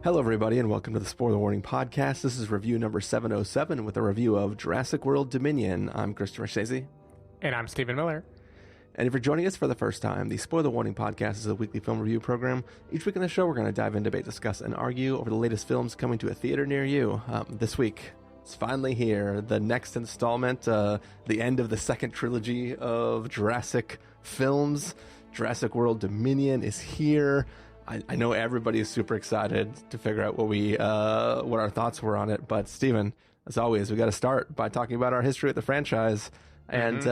Hello, everybody, and welcome to the Spoiler Warning Podcast. This is review number 707 with a review of Jurassic World Dominion. I'm Christopher Schnese. And I'm Stephen Miller. And if you're joining us for the first time, the Spoiler Warning Podcast is a weekly film review program. Each week on the show, we're going to dive in, debate, discuss, and argue over the latest films coming to a theater near you. This week, it's finally here, the next installment, the end of the second trilogy of Jurassic films. Jurassic World Dominion is here. I know everybody is super excited to figure out what our thoughts were on it. But Stephen, as always, we got to start by talking about our history with the franchise and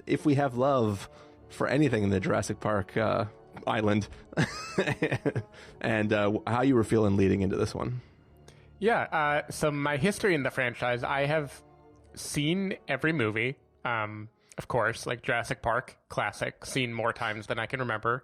if we have love for anything in the Jurassic Park island, and how you were feeling leading into this one. Yeah. So my history in the franchise, I have seen every movie. Of course, like Jurassic Park, classic, seen more times than I can remember.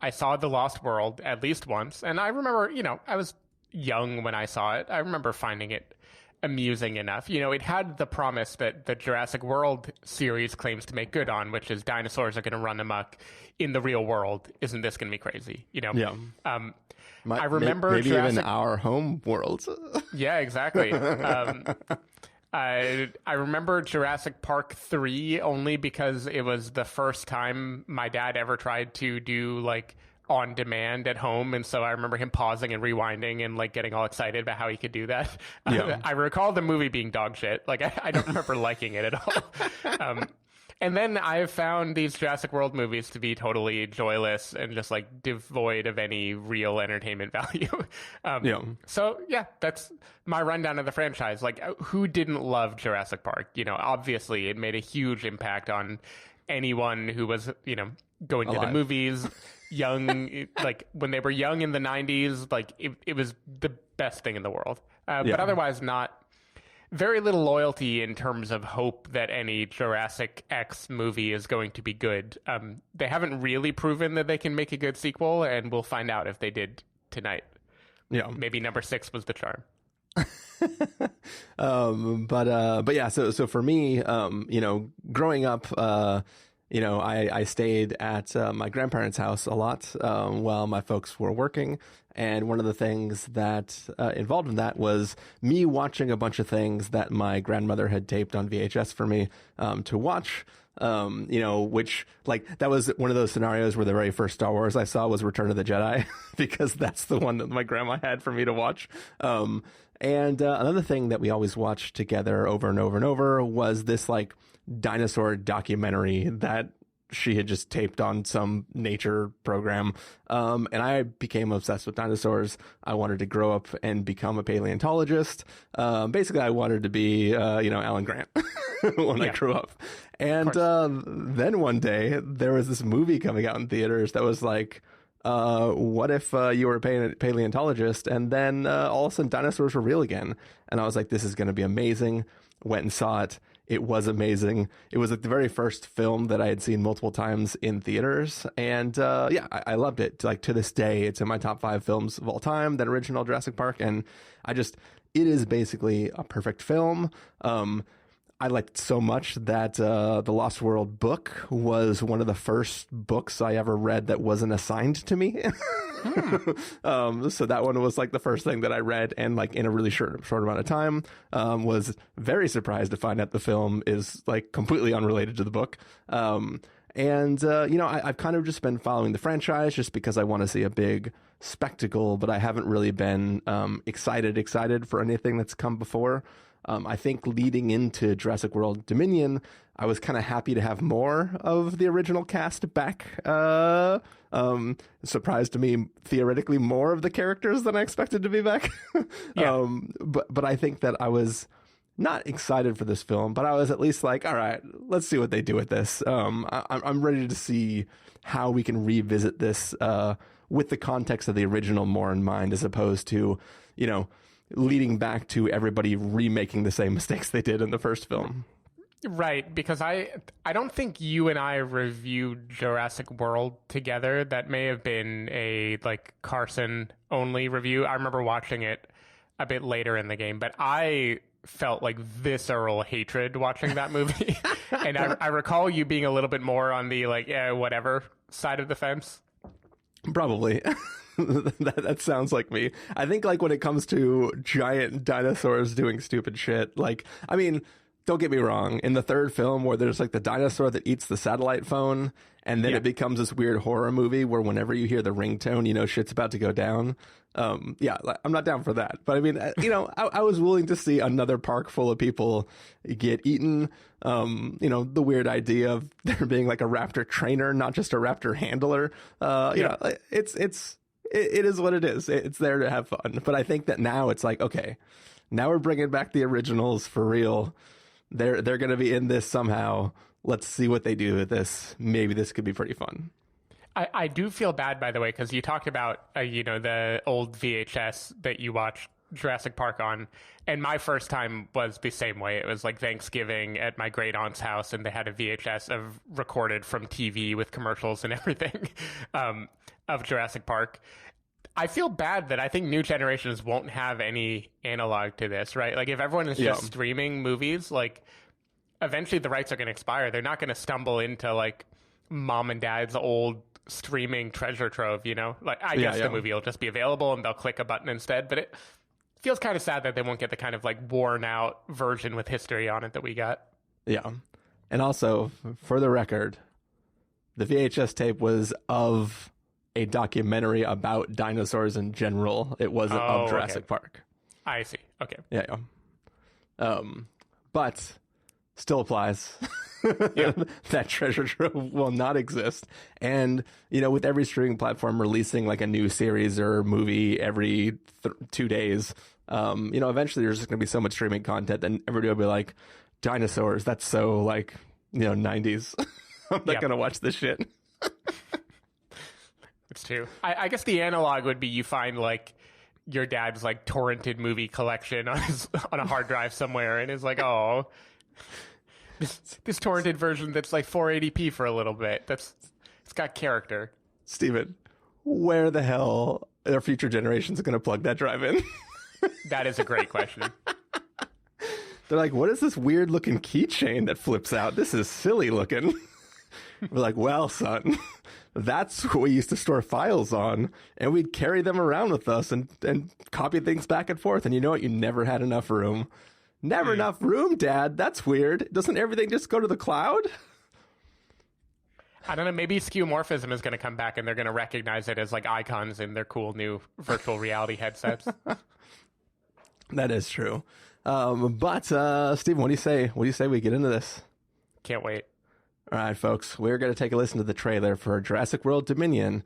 I saw The Lost World at least once, and I remember, I was young when I saw it. I remember finding it amusing enough. It had the promise that the Jurassic World series claims to make good on, which is dinosaurs are going to run amok in the real world. Isn't this going to be crazy? Yeah. I remember maybe even our home world. Yeah, exactly. I remember Jurassic Park 3 only because it was the first time my dad ever tried to do like on demand at home, and so I remember him pausing and rewinding and like getting all excited about how he could do that. Yeah. I recall the movie being dog shit. Like I don't remember liking it at all. And then I have found these Jurassic World movies to be totally joyless and just like devoid of any real entertainment value. So yeah, that's my rundown of the franchise. Like, who didn't love Jurassic Park? Obviously it made a huge impact on anyone who was, going to the movies young, like when they were young in the 90s, like it was the best thing in the world. But otherwise not. Very little loyalty in terms of hope that any Jurassic X movie is going to be good. They haven't really proven that they can make a good sequel, and we'll find out if they did tonight. Yeah, maybe number 6 was the charm. But yeah. So for me, growing up, I stayed at my grandparents' house a lot while my folks were working. And one of the things that involved in that was me watching a bunch of things that my grandmother had taped on VHS for me to watch. Which like that was one of those scenarios where the very first Star Wars I saw was Return of the Jedi because that's the one that my grandma had for me to watch. And another thing that we always watched together over and over and over was this like dinosaur documentary that she had just taped on some nature program. And I became obsessed with dinosaurs. I wanted to grow up and become a paleontologist. Basically, I wanted to be, Alan Grant when I grew up. And then one day there was this movie coming out in theaters that was like, what if you were a paleontologist and then all of a sudden dinosaurs were real again? And I was like, this is going to be amazing. Went and saw it. It was amazing. It was like the very first film that I had seen multiple times in theaters. And I loved it. Like to this day, it's in my top 5 films of all time, that original Jurassic Park. And it is basically a perfect film. I liked it so much that the Lost World book was one of the first books I ever read that wasn't assigned to me. So that one was like the first thing that I read, and like in a really short amount of time. Was very surprised to find out the film is like completely unrelated to the book. I've kind of just been following the franchise just because I want to see a big spectacle, but I haven't really been excited for anything that's come before. I think leading into Jurassic World Dominion, I was kind of happy to have more of the original cast back. Surprised to me, theoretically, more of the characters than I expected to be back. Yeah. But I think that I was not excited for this film, but I was at least like, all right, let's see what they do with this. I'm ready to see how we can revisit this with the context of the original more in mind, as opposed to, leading back to everybody remaking the same mistakes they did in the first film. Right, because I don't think you and I reviewed Jurassic World together. That may have been a like Carson only review. I remember watching it a bit later in the game, but I felt like visceral hatred watching that movie. And I recall you being a little bit more on the like, yeah, whatever side of the fence. Probably. That sounds like me. I think like when it comes to giant dinosaurs doing stupid shit, like, I mean, don't get me wrong. In the third film where there's like the dinosaur that eats the satellite phone and then it becomes this weird horror movie where whenever you hear the ringtone, you know, shit's about to go down. Yeah, I'm not down for that. But I mean, you know, I was willing to see another park full of people get eaten. You know, the weird idea of there being like a raptor trainer, not just a raptor handler. You know, it is what it is. It's there to have fun. But I think that now it's like, okay, now we're bringing back the originals for real. They're going to be in this somehow. Let's see what they do with this. Maybe this could be pretty fun. I do feel bad, by the way, because you talked about, you know, the old VHS that you watched Jurassic Park on. And my first time was the same way. It was like Thanksgiving at my great aunt's house, and they had a VHS of recorded from TV with commercials and everything of Jurassic Park. I feel bad that I think new generations won't have any analog to this, right? Like if everyone is just streaming movies, like eventually the rights are going to expire. They're not going to stumble into like mom and dad's old streaming treasure trove, you know? Like I guess the movie will just be available and they'll click a button instead, but it feels kind of sad that they won't get the kind of like worn out version with history on it that we got. Yeah. And also, for the record, the VHS tape was of a documentary about dinosaurs in general. It wasn't of Jurassic Park. I see. Okay. Yeah. But still applies. That treasure trove will not exist. And, you know, with every streaming platform releasing like a new series or movie every 2 days, you know, eventually there's just going to be so much streaming content and everybody will be like, dinosaurs, that's so like, you know, 90s. I'm not going to watch this shit. It's true. I guess the analog would be you find like your dad's like torrented movie collection on a hard drive somewhere, and it's like, oh, this torrented version that's like 480p for a little bit. It's got character. Steven, where the hell are future generations going to plug that drive in? That is a great question. They're like, what is this weird looking keychain that flips out? This is silly looking. We're like, well, son, that's what we used to store files on, and we'd carry them around with us and copy things back and forth. And you know what? You never had enough room. Never enough room, Dad. That's weird. Doesn't everything just go to the cloud? I don't know. Maybe skeuomorphism is going to come back, and they're going to recognize it as like icons in their cool new virtual reality headsets. That is true. But Stephen, what do you say? What do you say we get into this? Can't wait. All right, folks, we're going to take a listen to the trailer for Jurassic World Dominion,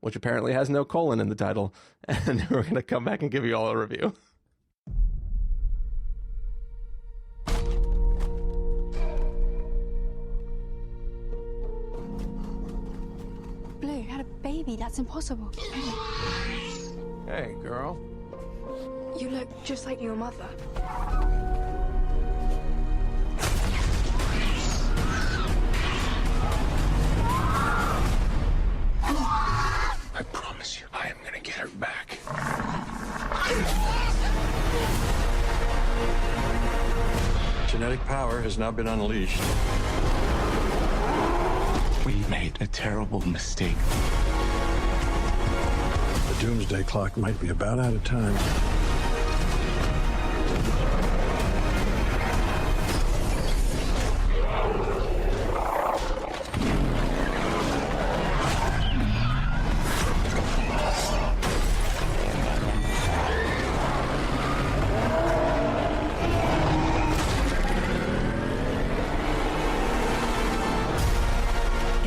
which apparently has no colon in the title, and we're going to come back and give you all a review. Blue had a baby. That's impossible. Hey, girl. You look just like your mother. I promise you, I am gonna get her back. Genetic power has now been unleashed. We made a terrible mistake. The doomsday clock might be about out of time.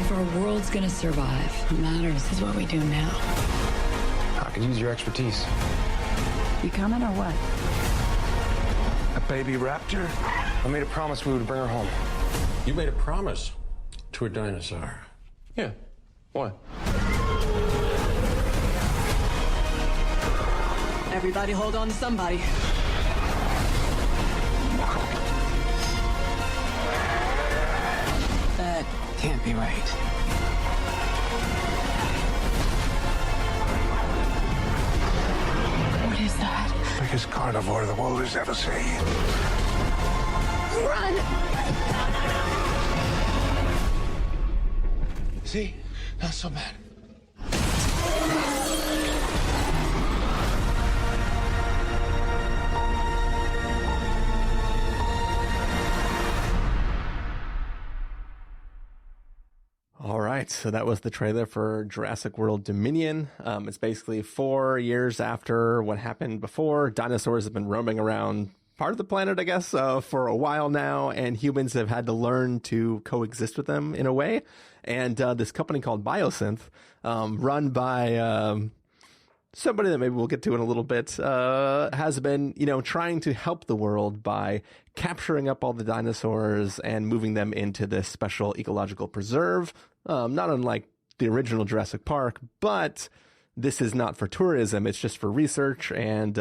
If our world's gonna survive, what matters is what we do now. I could use your expertise. You coming or what? A baby raptor? I made a promise we would bring her home. You made a promise to a dinosaur. Yeah. What? Everybody hold on to somebody. That can't be right. What is that? Biggest carnivore the world has ever seen. Run! See? Not so bad. right, so that was the trailer for Jurassic World Dominion. It's basically 4 years after what happened before. Dinosaurs have been roaming around part of the planet, I guess, for a while now, and humans have had to learn to coexist with them in a way. And this company called Biosynth, run by somebody that maybe we'll get to in a little bit, has been, trying to help the world by capturing up all the dinosaurs and moving them into this special ecological preserve, not unlike the original Jurassic Park, but this is not for tourism. It's just for research and,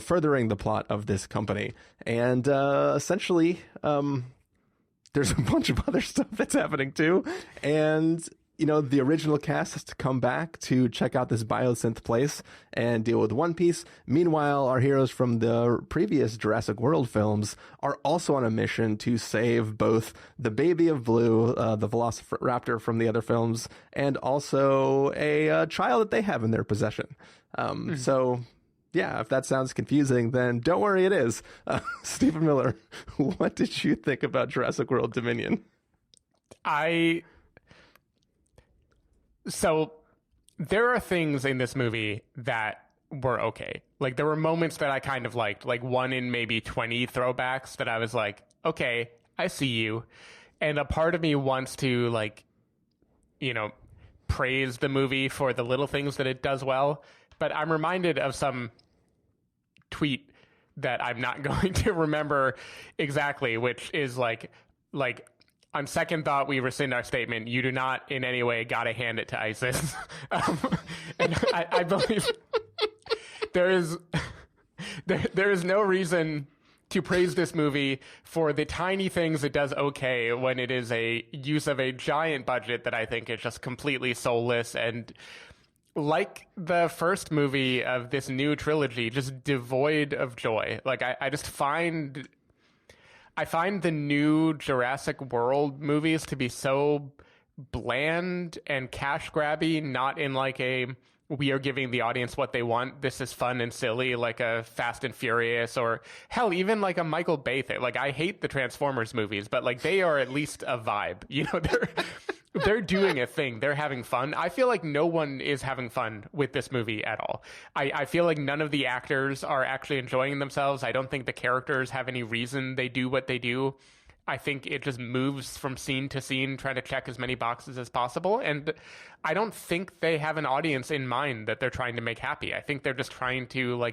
furthering the plot of this company. And essentially, there's a bunch of other stuff that's happening too. And the original cast has to come back to check out this biosynth place and deal with One Piece. Meanwhile, our heroes from the previous Jurassic World films are also on a mission to save both the baby of Blue, the velociraptor from the other films, and also a child that they have in their possession. So, yeah, if that sounds confusing, then don't worry, it is. Stephen Miller, what did you think about Jurassic World Dominion? So there are things in this movie that were okay. Like, there were moments that I kind of liked, like one in maybe 20 throwbacks that I was like, okay, I see you. And a part of me wants to, praise the movie for the little things that it does well. But I'm reminded of some tweet that I'm not going to remember exactly, which is like, on second thought, we rescind our statement. You do not in any way gotta hand it to ISIS. And I believe there is no reason to praise this movie for the tiny things it does okay when it is a use of a giant budget that I think is just completely soulless and, like the first movie of this new trilogy, just devoid of joy. Like, I find the new Jurassic World movies to be so bland and cash grabby, not in like a we are giving the audience what they want, this is fun and silly, like a Fast and Furious, or hell, even like a Michael Bay thing. Like, I hate the Transformers movies, but like they are at least a vibe. They're doing a thing. They're having fun. I feel like no one is having fun with this movie at all. I feel like none of the actors are actually enjoying themselves. I don't think the characters have any reason they do what they do. I think it just moves from scene to scene, trying to check as many boxes as possible. And I don't think they have an audience in mind that they're trying to make happy. I think they're just trying to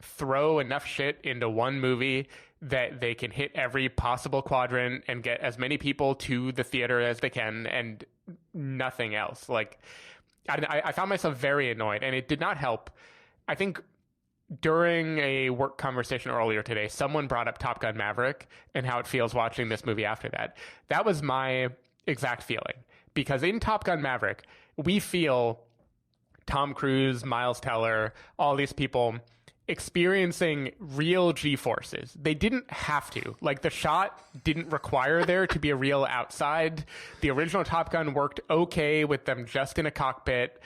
throw enough shit into one movie that they can hit every possible quadrant and get as many people to the theater as they can, and nothing else. I found myself very annoyed, and it did not help. I think during a work conversation earlier today, someone brought up Top Gun Maverick and how it feels watching this movie after that. That was my exact feeling, because in Top Gun Maverick, we feel Tom Cruise, Miles Teller, all these people experiencing real G-forces. They didn't have to. Like, the shot didn't require there to be a real outside. The original Top Gun worked okay with them just in a cockpit,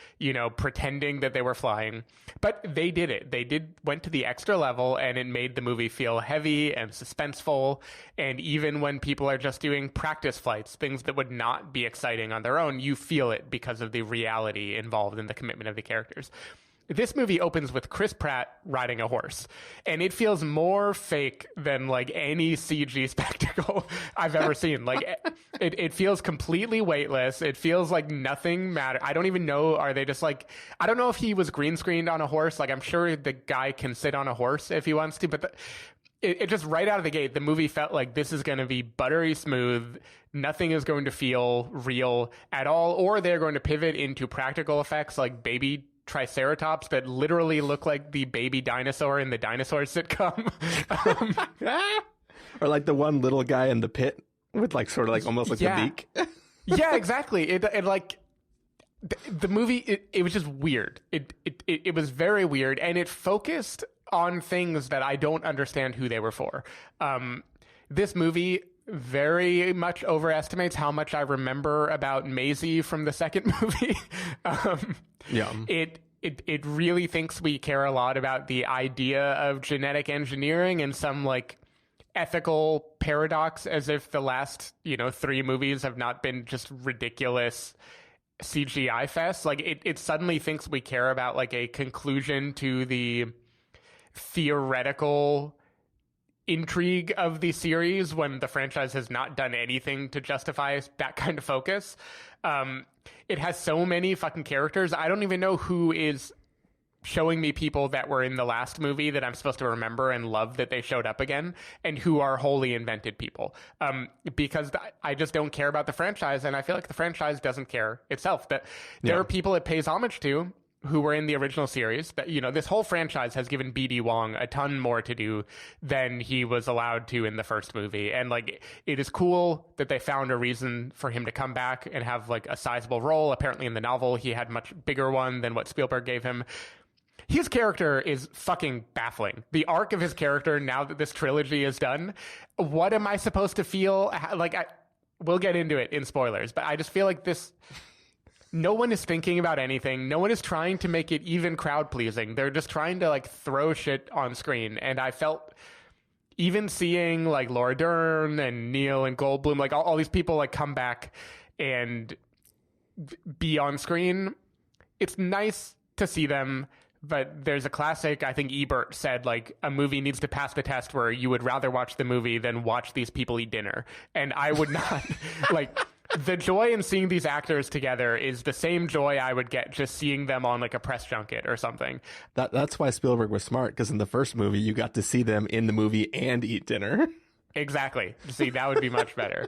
pretending that they were flying. But they did it. Went to the extra level, and it made the movie feel heavy and suspenseful. And even when people are just doing practice flights, things that would not be exciting on their own, you feel it because of the reality involved in the commitment of the characters. This movie opens with Chris Pratt riding a horse, and it feels more fake than any CG spectacle I've ever seen. It feels completely weightless. It feels like nothing matters. I don't even know. Are they just I don't know if he was green screened on a horse. I'm sure the guy can sit on a horse if he wants to, but it just right out of the gate, the movie felt like this is going to be buttery smooth. Nothing is going to feel real at all, or they're going to pivot into practical effects like baby triceratops that literally look like the baby dinosaur in the dinosaur sitcom. Or the one little guy in the pit with almost the beak. Yeah, exactly. The movie, it was just weird. It was very weird, and it focused on things that I don't understand who they were for. This movie very much overestimates how much I remember about Maisie from the second movie. Yeah. It really thinks we care a lot about the idea of genetic engineering and some ethical paradox, as if the last, 3 movies have not been just ridiculous CGI fest. Like it suddenly thinks we care about like a conclusion to the theoretical intrigue of the series when the franchise has not done anything to justify that kind of focus. It has so many fucking characters. I don't even know who is showing me people that were in the last movie that I'm supposed to remember and love that they showed up again, and who are wholly invented people. Because I just don't care about the franchise, and I feel like the franchise doesn't care itself. That there are people it pays homage to who were in the original series. That, this whole franchise has given B.D. Wong a ton more to do than he was allowed to in the first movie. And like, it is cool that they found a reason for him to come back and have like a sizable role. Apparently in the novel, he had much bigger one than what Spielberg gave him. His character is fucking baffling. The arc of his character, now that this trilogy is done, what am I supposed to feel? Like, we'll get into it in spoilers, but I just feel like this... No one is thinking about anything. No one is trying to make it even crowd-pleasing. They're just trying to, like, throw shit on screen. And I felt... Even seeing, like, Laura Dern and Neil and Goldblum, like, all these people, like, come back and be on screen, it's nice to see them. But there's a classic, I think Ebert said, like, a movie needs to pass the test where you would rather watch the movie than watch these people eat dinner. And I would not, like, the joy in seeing these actors together is the same joy I would get just seeing them on, like, a press junket or something. That's why Spielberg was smart, because in the first movie, you got to see them in the movie and eat dinner. Exactly. See, that would be much better.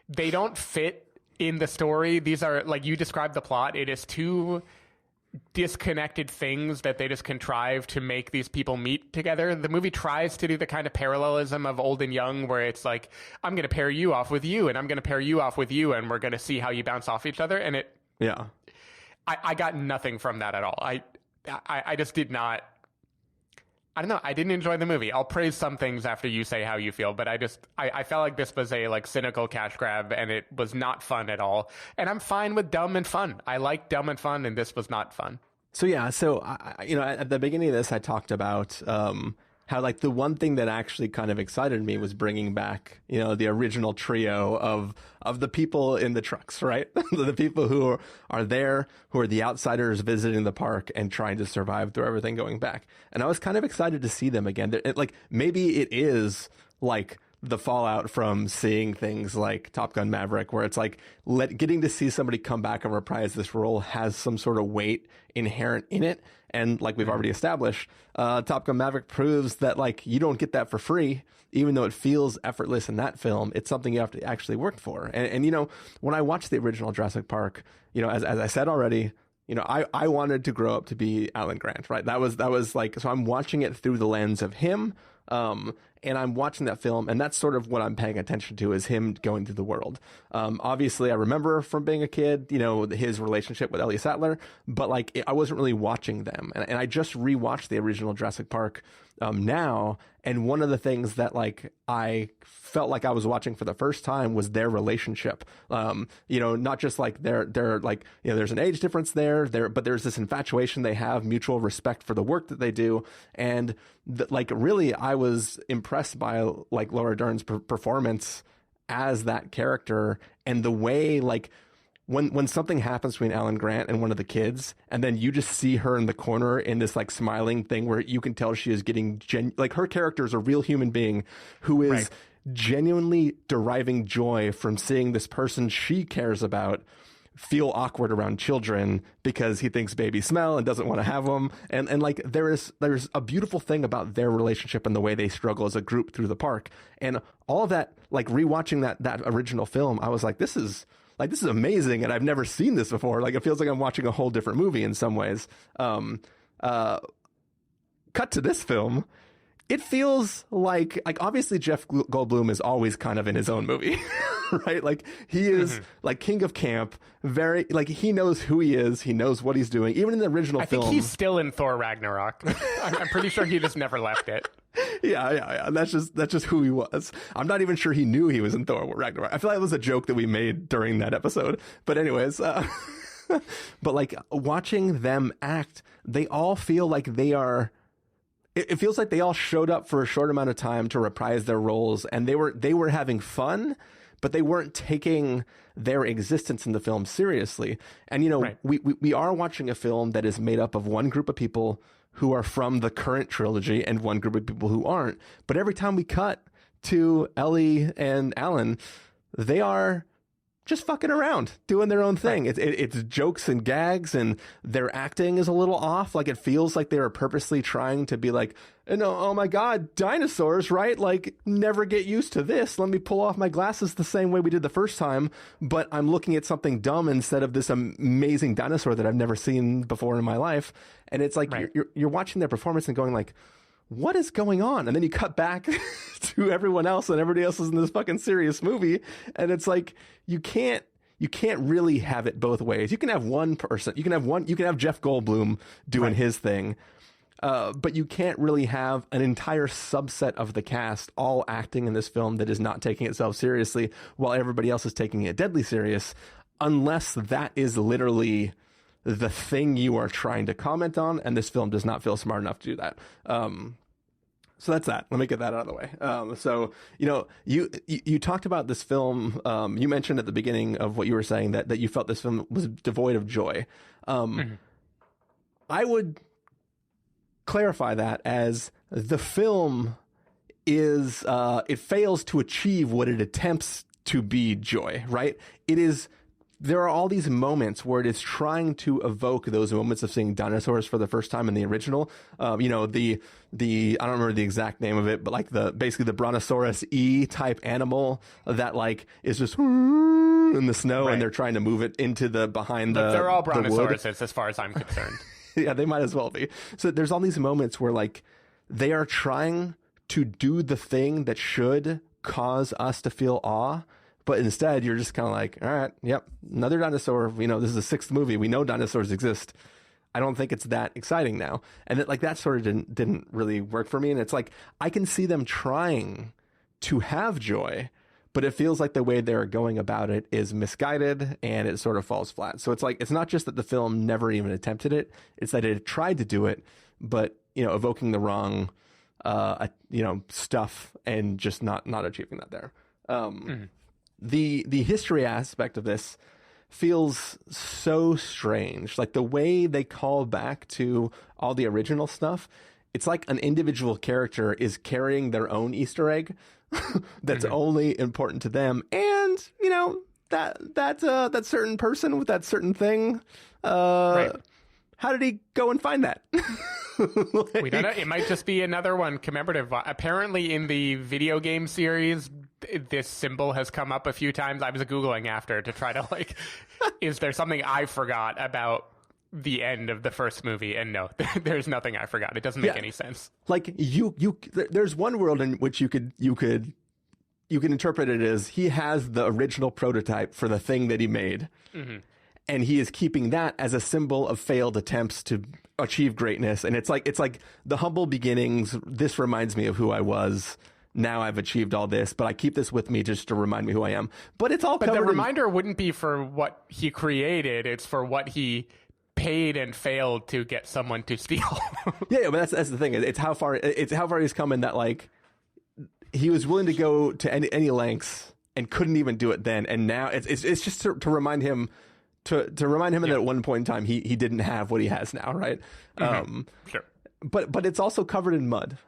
They don't fit in the story. These are, like, you described the plot. It is too disconnected things that they just contrive to make these people meet together. The movie tries to do the kind of parallelism of Old and Young, where it's like, I'm going to pair you off with you, and I'm going to pair you off with you, and we're going to see how you bounce off each other. And I got nothing from that at all. I just did not. I don't know. I didn't enjoy the movie. I'll praise some things after you say how you feel, but I felt like this was a like cynical cash grab, and it was not fun at all. And I'm fine with dumb and fun. I like dumb and fun, and this was not fun. So yeah, at the beginning of this, I talked about how like the one thing that actually kind of excited me was bringing back, the original trio of the people in the trucks, right? The people who are there, who are the outsiders visiting the park and trying to survive through everything going back. And I was kind of excited to see them again. Like, maybe it is like the fallout from seeing things like Top Gun Maverick, where it's like getting to see somebody come back and reprise this role has some sort of weight inherent in it. And like we've already established, Top Gun Maverick proves that like you don't get that for free, even though it feels effortless in that film. It's something you have to actually work for. And when I watched the original Jurassic Park, as I said already, I wanted to grow up to be Alan Grant, right? That was like, so I'm watching it through the lens of him. And I'm watching that film, and that's sort of what I'm paying attention to, is him going through the world. Obviously, I remember from being a kid, his relationship with Ellie Sattler, but like I wasn't really watching them. And I just rewatched the original Jurassic Park now, and one of the things that like I felt like I was watching for the first time was their relationship. Not just like they're like, there's an age difference there, but there's this infatuation they have, mutual respect for the work that they do, and like really I was impressed by like Laura Dern's performance as that character, and the way like when something happens between Alan Grant and one of the kids, and then you just see her in the corner in this like smiling thing where you can tell she is getting like her character is a real human being who is genuinely deriving joy from seeing this person she cares about feel awkward around children because he thinks babies smell and doesn't want to have them. And like there's a beautiful thing about their relationship and the way they struggle as a group through the park. And all of that, like rewatching that original film, I was like, this is amazing. And I've never seen this before. Like, it feels like I'm watching a whole different movie in some ways. Cut to this film. It feels like obviously Jeff Goldblum is always kind of in his own movie, right? Like he is like king of camp, very like he knows who he is. He knows what he's doing. Even in the original film. I think he's still in Thor Ragnarok. I'm pretty sure he just never left it. Yeah. That's just who he was. I'm not even sure he knew he was in Thor Ragnarok. I feel like it was a joke that we made during that episode. But anyways, but like watching them act, they all feel like they are it feels like they all showed up for a short amount of time to reprise their roles, and they were having fun, but they weren't taking their existence in the film seriously. And, you know, Right. we are watching a film that is made up of one group of people who are from the current trilogy and one group of people who aren't. But every time we cut to Ellie and Alan, they are just fucking around, doing their own thing. Right. It's jokes and gags, and their acting is a little off. Like, it feels like they were purposely trying to be like, oh my God, dinosaurs, right? Like, never get used to this. Let me pull off my glasses the same way we did the first time, but I'm looking at something dumb instead of this amazing dinosaur that I've never seen before in my life. And it's like, right. you're watching their performance and going like, what is going on? And then you cut back to everyone else, and everybody else is in this fucking serious movie. And it's like, you can't really have it both ways. You can have one person, you can have Jeff Goldblum doing his thing. But you can't really have an entire subset of the cast all acting in this film that is not taking itself seriously while everybody else is taking it deadly serious, unless that is literally the thing you are trying to comment on, and this film does not feel smart enough to do that. So that's that. Let me get that out of the way. So, you know, you talked about this film. You mentioned at the beginning of what you were saying that you felt this film was devoid of joy. I would clarify that as the film is, it fails to achieve what it attempts to be joy, right? There are all these moments where it is trying to evoke those moments of seeing dinosaurs for the first time in the original. You know, the I don't remember the exact name of it, but like basically the Brontosaurus E type animal that like is just in the snow, right. And they're trying to move it into behind the. They're all Brontosauruses the as far as I'm concerned. Yeah, they might as well be. So there's all these moments where like they are trying to do the thing that should cause us to feel awe. But instead, you're just kind of like, all right, yep, another dinosaur. You know, this is the sixth movie. We know dinosaurs exist. I don't think it's that exciting now. And that sort of didn't really work for me. And it's like, I can see them trying to have joy, but it feels like the way they're going about it is misguided, and it sort of falls flat. So it's like, it's not just that the film never even attempted it. It's that it tried to do it, but, you know, evoking the wrong, stuff and just not achieving that there. The history aspect of this feels so strange. Like the way they call back to all the original stuff, it's like an individual character is carrying their own Easter egg that's only important to them. And, you know, that certain person with that certain thing, right. How did he go and find that? We don't know. It might just be another one commemorative. Apparently in the video game series, this symbol has come up a few times. I was Googling after to try to like, is there something I forgot about the end of the first movie? And no, there's nothing I forgot. It doesn't make any sense. Like there's one world in which you can interpret it as he has the original prototype for the thing that he made. Mm-hmm. And he is keeping that as a symbol of failed attempts to achieve greatness. And it's like the humble beginnings. This reminds me of who I was. Now I've achieved all this, but I keep this with me just to remind me who I am. But it's all covered. But the reminder wouldn't be for what he created. It's for what he paid and failed to get someone to steal. Yeah, but that's the thing. It's how far he's come in that like he was willing to go to any lengths and couldn't even do it then. And now it's just to remind him. To remind him that at one point in time he didn't have what he has now, right? Mm-hmm. Sure. But it's also covered in mud,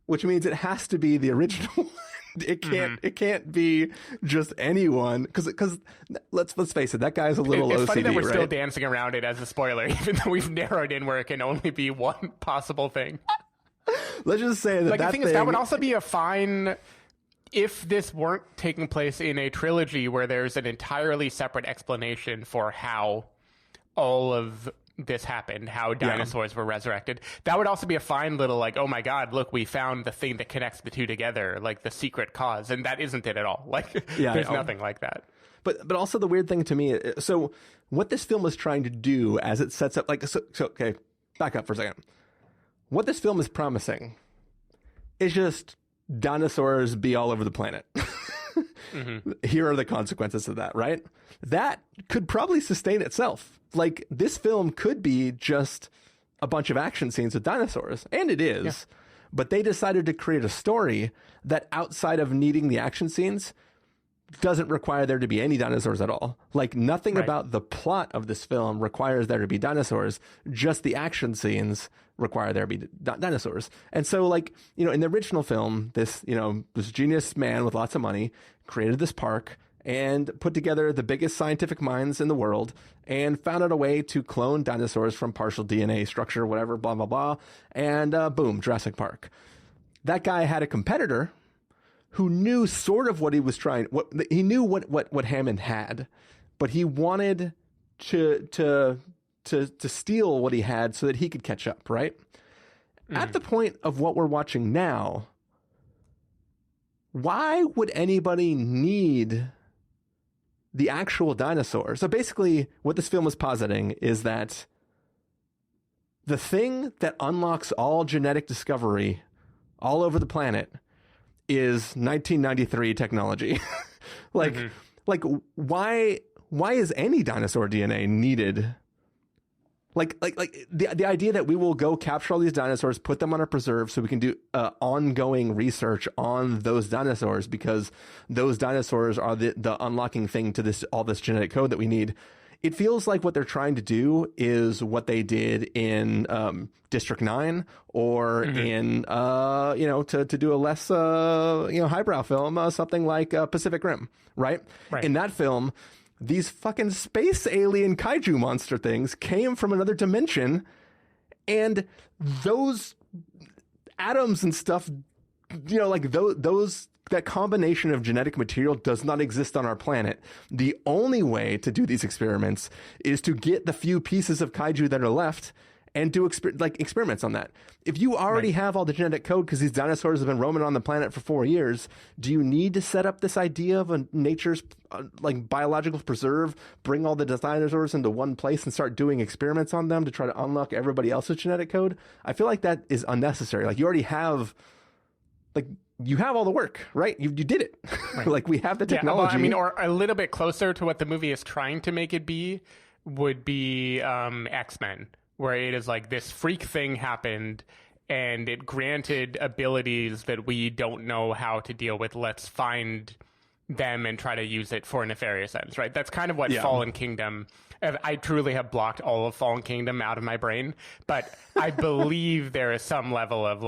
which means it has to be the original. It can't be just anyone because let's face it, that guy's a little OCD. It's funny that we're right? still dancing around it as a spoiler, even though we've narrowed in where it can only be one possible thing. Let's just say that the thing is, that would also be a fine. If this weren't taking place in a trilogy where there's an entirely separate explanation for how all of this happened, how dinosaurs were resurrected, that would also be a fine little like, oh my God, look, we found the thing that connects the two together, like the secret cause. And that isn't it at all. Like, there's nothing like that. But also the weird thing to me, so what this film is trying to do as it sets up, like, so okay, back up for a second. What this film is promising is just dinosaurs be all over the planet. Here are the consequences of that, right? That could probably sustain itself. Like, this film could be just a bunch of action scenes with dinosaurs, and it is. But they decided to create a story that outside of needing the action scenes doesn't require there to be any dinosaurs at all. Like nothing about the plot of this film requires there to be dinosaurs. Just the action scenes require there to be dinosaurs. And so like, you know, in the original film, this genius man with lots of money created this park and put together the biggest scientific minds in the world and found out a way to clone dinosaurs from partial DNA structure, whatever, blah, blah, blah. And boom, Jurassic Park. That guy had a competitor who knew sort of what he was trying. He knew what Hammond had, but he wanted to steal what he had so that he could catch up. Right at the point of what we're watching now, why would anybody need the actual dinosaur? So basically, what this film is positing is that the thing that unlocks all genetic discovery all over the planet is 1993 technology. like why is any dinosaur DNA needed? Like the idea that we will go capture all these dinosaurs, put them on a preserve so we can do ongoing research on those dinosaurs because those dinosaurs are the unlocking thing to all this genetic code that we need. It feels like what they're trying to do is what they did in District 9 or in, to do a less, highbrow film, something like Pacific Rim, right? In that film, these fucking space alien kaiju monster things came from another dimension, and those atoms and stuff, that combination of genetic material does not exist on our planet. The only way to do these experiments is to get the few pieces of kaiju that are left and do experiments on that. If you already have all the genetic code because these dinosaurs have been roaming on the planet for 4 years, do you need to set up this idea of a nature's biological preserve, bring all the dinosaurs into one place and start doing experiments on them to try to unlock everybody else's genetic code? I feel like that is unnecessary. Like you already have, you have all the work, right? You did it. Right. We have the technology. Yeah, or a little bit closer to what the movie is trying to make it be would be X-Men, where it is like this freak thing happened and it granted abilities that we don't know how to deal with. Let's find them and try to use it for nefarious ends, right? That's kind of what Fallen Kingdom... I truly have blocked all of Fallen Kingdom out of my brain, but I believe there is some level of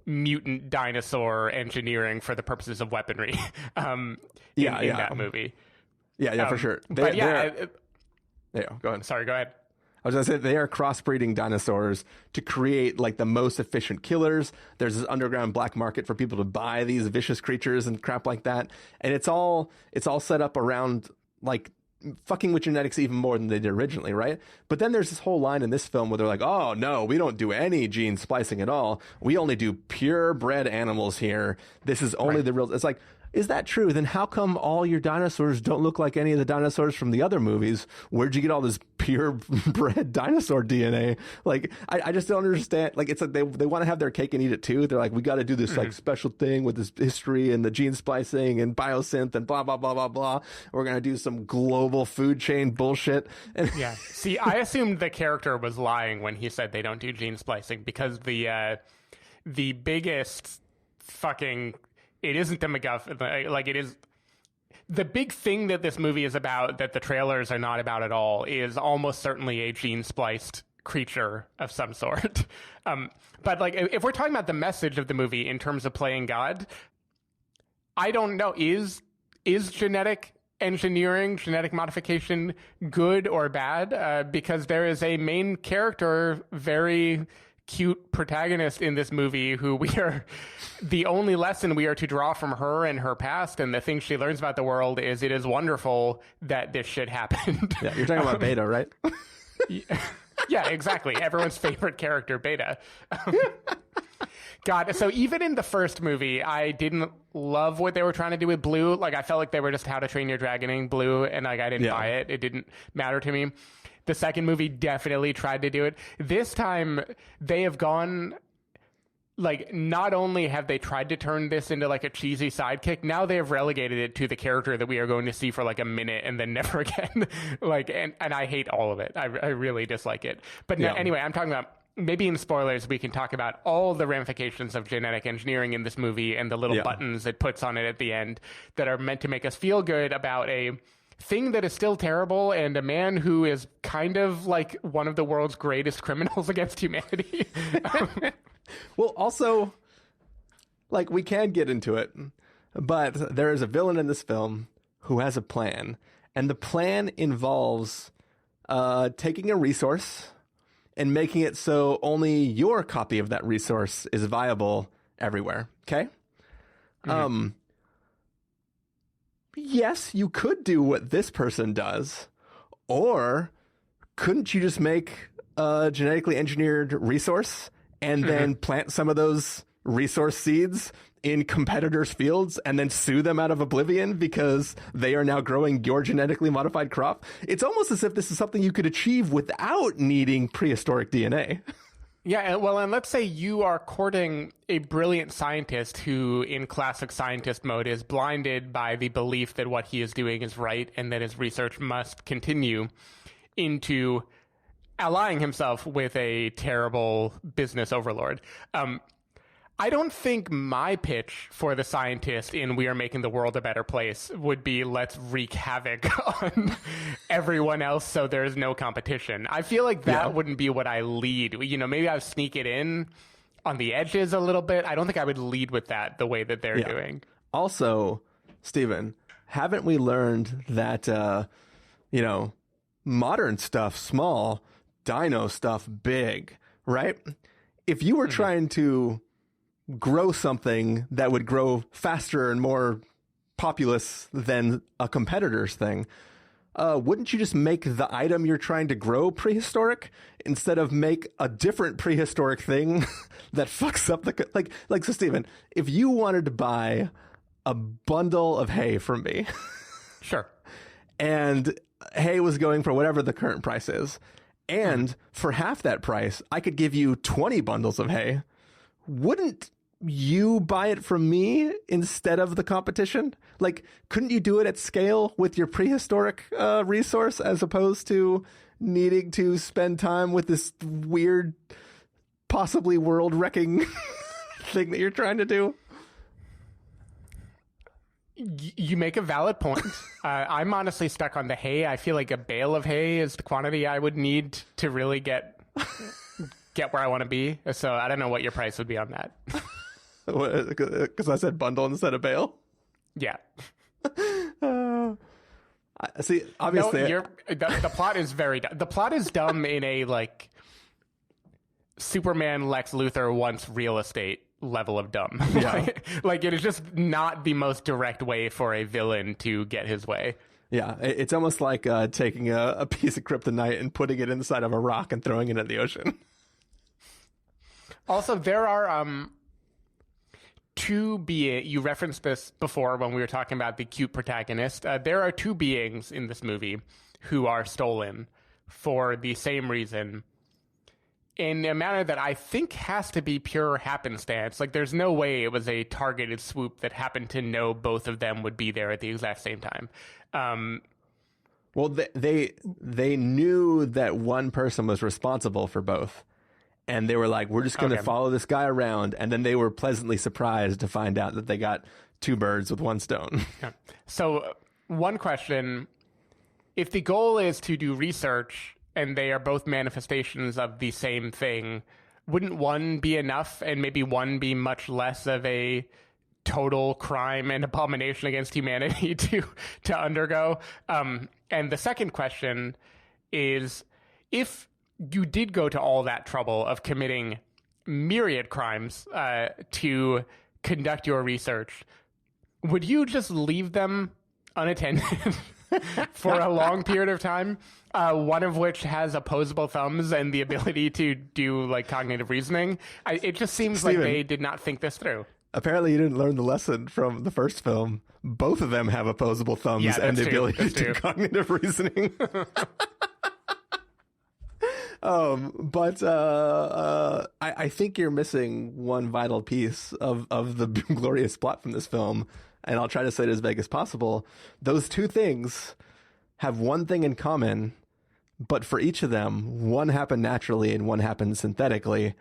mutant dinosaur engineering for the purposes of weaponry in that movie. Yeah, for sure. Go ahead. Sorry, go ahead. I was going to say they are crossbreeding dinosaurs to create the most efficient killers. There's this underground black market for people to buy these vicious creatures and crap like that. And it's all set up around fucking with genetics even more than they did originally, right? But then there's this whole line in this film where they're like, oh no, we don't do any gene splicing at all. We only do purebred animals here. This is only the real... It's like, is that true? Then how come all your dinosaurs don't look like any of the dinosaurs from the other movies? Where'd you get all this purebred dinosaur DNA? I just don't understand. It's like they want to have their cake and eat it too. They're like, we got to do this special thing with this history and the gene splicing and biosynth and blah, blah, blah, blah, blah. We're going to do some global food chain bullshit. And See, I assumed the character was lying when he said they don't do gene splicing because the biggest fucking... It isn't the MacGuffin. It is the big thing that this movie is about that the trailers are not about at all is almost certainly a gene spliced creature of some sort. But if we're talking about the message of the movie in terms of playing God, I don't know. Is genetic engineering, genetic modification good or bad? Because there is a main character, very cute protagonist in this movie who the only lesson we are to draw from her and her past and the things she learns about the world is it is wonderful that this shit happened. Yeah, you're talking about Beta, right? Yeah, exactly. Everyone's favorite character, Beta. God, so even in the first movie, I didn't love what they were trying to do with Blue. I felt like they were just How to Train Your Dragoning Blue, and I didn't buy it. It didn't matter to me. The second movie definitely tried to do it. This time, they have gone... not only have they tried to turn this into a cheesy sidekick, now they have relegated it to the character that we are going to see for a minute and then never again. And I hate all of it. I really dislike it. But anyway, I'm talking about maybe in spoilers, we can talk about all the ramifications of genetic engineering in this movie and the little buttons it puts on it at the end that are meant to make us feel good about a thing that is still terrible and a man who is kind of like one of the world's greatest criminals against humanity. Well, also, like, we can get into it, but there is a villain in this film who has a plan, and the plan involves taking a resource and making it so only your copy of that resource is viable everywhere. Okay? Mm-hmm. Yes, you could do what this person does, or couldn't you just make a genetically engineered resource and then plant some of those resource seeds in competitors' fields and then sue them out of oblivion because they are now growing your genetically modified crop? It's almost as if this is something you could achieve without needing prehistoric DNA. Yeah, well, and let's say you are courting a brilliant scientist who, in classic scientist mode, is blinded by the belief that what he is doing is right and that his research must continue, into allying himself with a terrible business overlord. I don't think my pitch for the scientist in We Are Making the World a Better Place would be let's wreak havoc on everyone else so there's no competition. I feel like that wouldn't be what I lead. You know, maybe I'd sneak it in on the edges a little bit. I don't think I would lead with that the way that they're doing. Also, Stephen, haven't we learned that, modern stuff small, dino stuff big, right? If you were trying to grow something that would grow faster and more populous than a competitor's thing, wouldn't you just make the item you're trying to grow prehistoric instead of make a different prehistoric thing that fucks up the so Stephen, if you wanted to buy a bundle of hay from me, sure, and hay was going for whatever the current price is, and for half that price I could give you 20 bundles of hay, wouldn't you buy it from me instead of the competition? Like, couldn't you do it at scale with your prehistoric resource as opposed to needing to spend time with this weird, possibly world-wrecking thing that you're trying to do? You make a valid point. I'm honestly stuck on the hay. I feel like a bale of hay is the quantity I would need to really get where I want to be. So I don't know what your price would be on that. Because I said bundle instead of bale? Yeah. See, obviously... No, the plot is very dumb. The plot is dumb in a, like, Superman Lex Luthor wants real estate level of dumb. Yeah. Like, it is just not the most direct way for a villain to get his way. Yeah, it's almost like taking a piece of kryptonite and putting it inside of a rock and throwing it in the ocean. Also, there are two beings. You referenced this before when we were talking about the cute protagonist. There are two beings in this movie who are stolen for the same reason, in a manner that I think has to be pure happenstance. Like, there's no way it was a targeted swoop that happened to know both of them would be there at the exact same time. Well, they knew that one person was responsible for both. And they were like, we're just going to follow this guy around. And then they were pleasantly surprised to find out that they got two birds with one stone. So one question, if the goal is to do research and they are both manifestations of the same thing, wouldn't one be enough and maybe one be much less of a total crime and abomination against humanity to undergo? And the second question is, if you did go to all that trouble of committing myriad crimes to conduct your research, would you just leave them unattended for a long period of time? One of which has opposable thumbs and the ability to do, like, cognitive reasoning. It just seems Stephen, like they did not think this through. Apparently you didn't learn the lesson from the first film. Both of them have opposable thumbs and the ability to do cognitive reasoning. I think you're missing one vital piece of the glorious plot from this film, and I'll try to say it as vague as possible. Those two things have one thing in common, but for each of them, one happened naturally and one happened synthetically.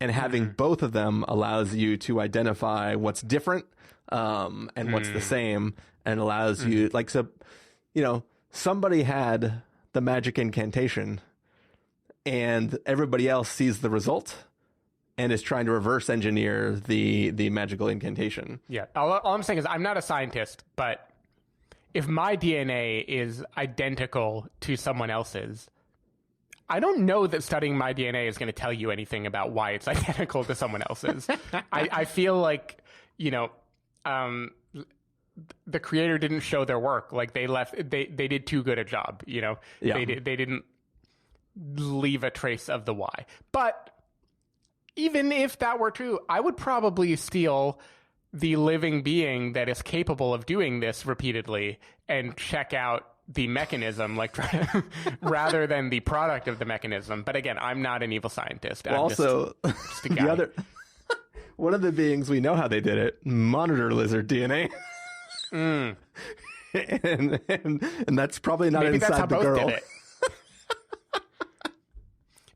And having both of them allows you to identify what's different and what's the same, and allows you, like, so, you know, somebody had the magic incantation and everybody else sees the result and is trying to reverse engineer the magical incantation. Yeah. All I'm saying is I'm not a scientist, but if my DNA is identical to someone else's, I don't know that studying my DNA is going to tell you anything about why it's identical to someone else's. I feel like, you know, the creator didn't show their work. Like they did too good a job, you know. Yeah. They didn't leave a trace of the why. But even if that were true, I would probably steal the living being that is capable of doing this repeatedly and check out the mechanism, like rather than the product of the mechanism. But again, I'm not an evil scientist. I'm also, just a guy. One of the beings, we know how they did it: monitor lizard DNA. and that's probably not Maybe inside that's how the both girl. did it.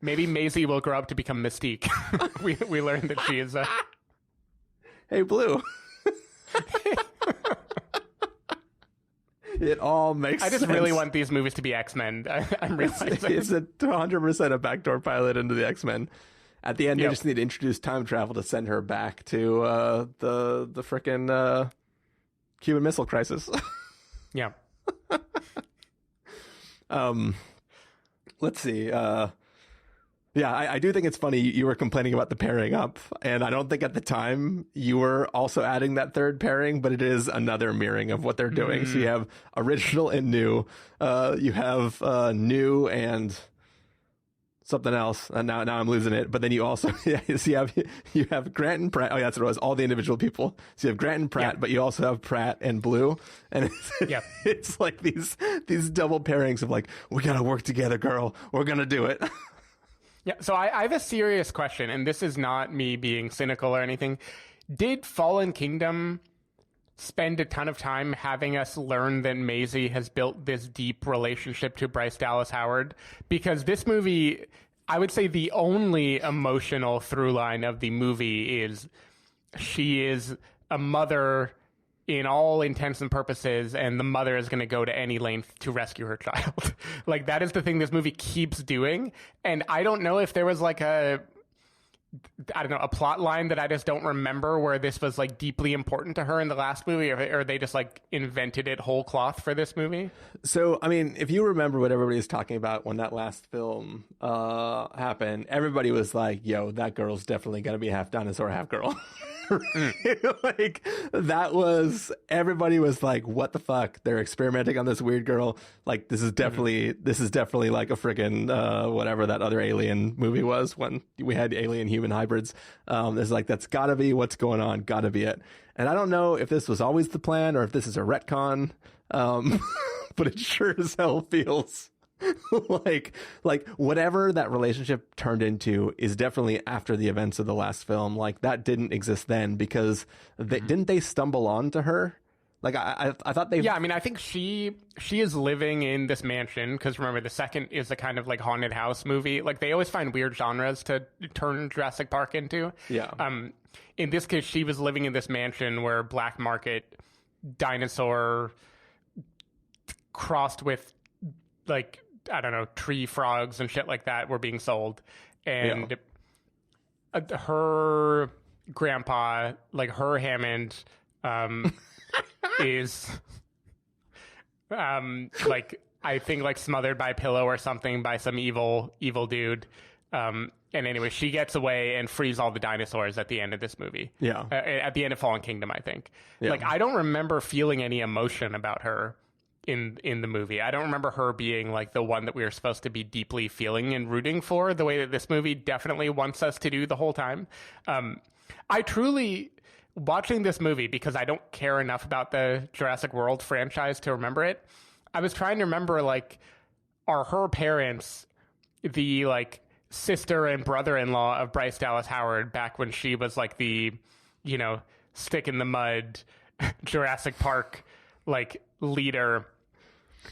Maybe Maisie will grow up to become Mystique. we learned that she is. Hey, Blue. It all makes sense. I just really want these movies to be X-Men. I'm realizing. It's a 100% a backdoor pilot into the X-Men. At the end, they just need to introduce time travel to send her back to the frickin' Cuban Missile Crisis. Yeah. Let's see. I do think it's funny you were complaining about the pairing up, and I don't think at the time you were also adding that third pairing, but it is another mirroring of what they're doing. So you have original and new. You have new and something else, and now I'm losing it. But then you also so you have Grant and Pratt. Oh, yeah, that's what it was. All the individual people. So you have Grant and Pratt, but you also have Pratt and Blue, and it's like these double pairings of like, we gotta work together, girl. We're gonna do it. Yeah, so I have a serious question, and this is not me being cynical or anything. Did Fallen Kingdom spend a ton of time having us learn that Maisie has built this deep relationship to Bryce Dallas Howard? Because this movie, I would say the only emotional through line of the movie is she is a mother in all intents and purposes, and the mother is going to go to any length to rescue her child. Like, that is the thing this movie keeps doing. And I don't know if there was like a plot line that I just don't remember where this was like deeply important to her in the last movie, or they just like invented it whole cloth for this movie. So, I mean, if you remember what everybody was talking about when that last film happened, everybody was like, yo, that girl's definitely going to be half dinosaur, half girl. Like, that was, everybody was like, what the fuck? They're experimenting on this weird girl. Like, this is definitely like a friggin' whatever that other Alien movie was when we had alien human hybrids. There's like, that's gotta be what's going on, gotta be it. And I don't know if this was always the plan or if this is a retcon, but it sure as hell feels like whatever that relationship turned into is definitely after the events of the last film. Like, that didn't exist then because didn't they stumble onto her? Like, I thought they... Yeah, I mean, I think she is living in this mansion, because remember, the second is a kind of like haunted house movie. Like, they always find weird genres to turn Jurassic Park into. Yeah. In this case, she was living in this mansion where black market dinosaur crossed with, like, I don't know, tree frogs and shit like that were being sold. And her grandpa, like her Hammond, is like, I think like smothered by a pillow or something by some evil dude. And anyway, she gets away and frees all the dinosaurs at the end of this movie. Yeah. At the end of Fallen Kingdom, I think. Yeah. Like, I don't remember feeling any emotion about her in the movie. I don't remember her being like the one that we were supposed to be deeply feeling and rooting for the way that this movie definitely wants us to do the whole time. I truly, watching this movie, because I don't care enough about the Jurassic World franchise to remember it, I was trying to remember, like, are her parents the like sister and brother-in-law of Bryce Dallas Howard back when she was like the, you know, stick in the mud Jurassic Park like leader,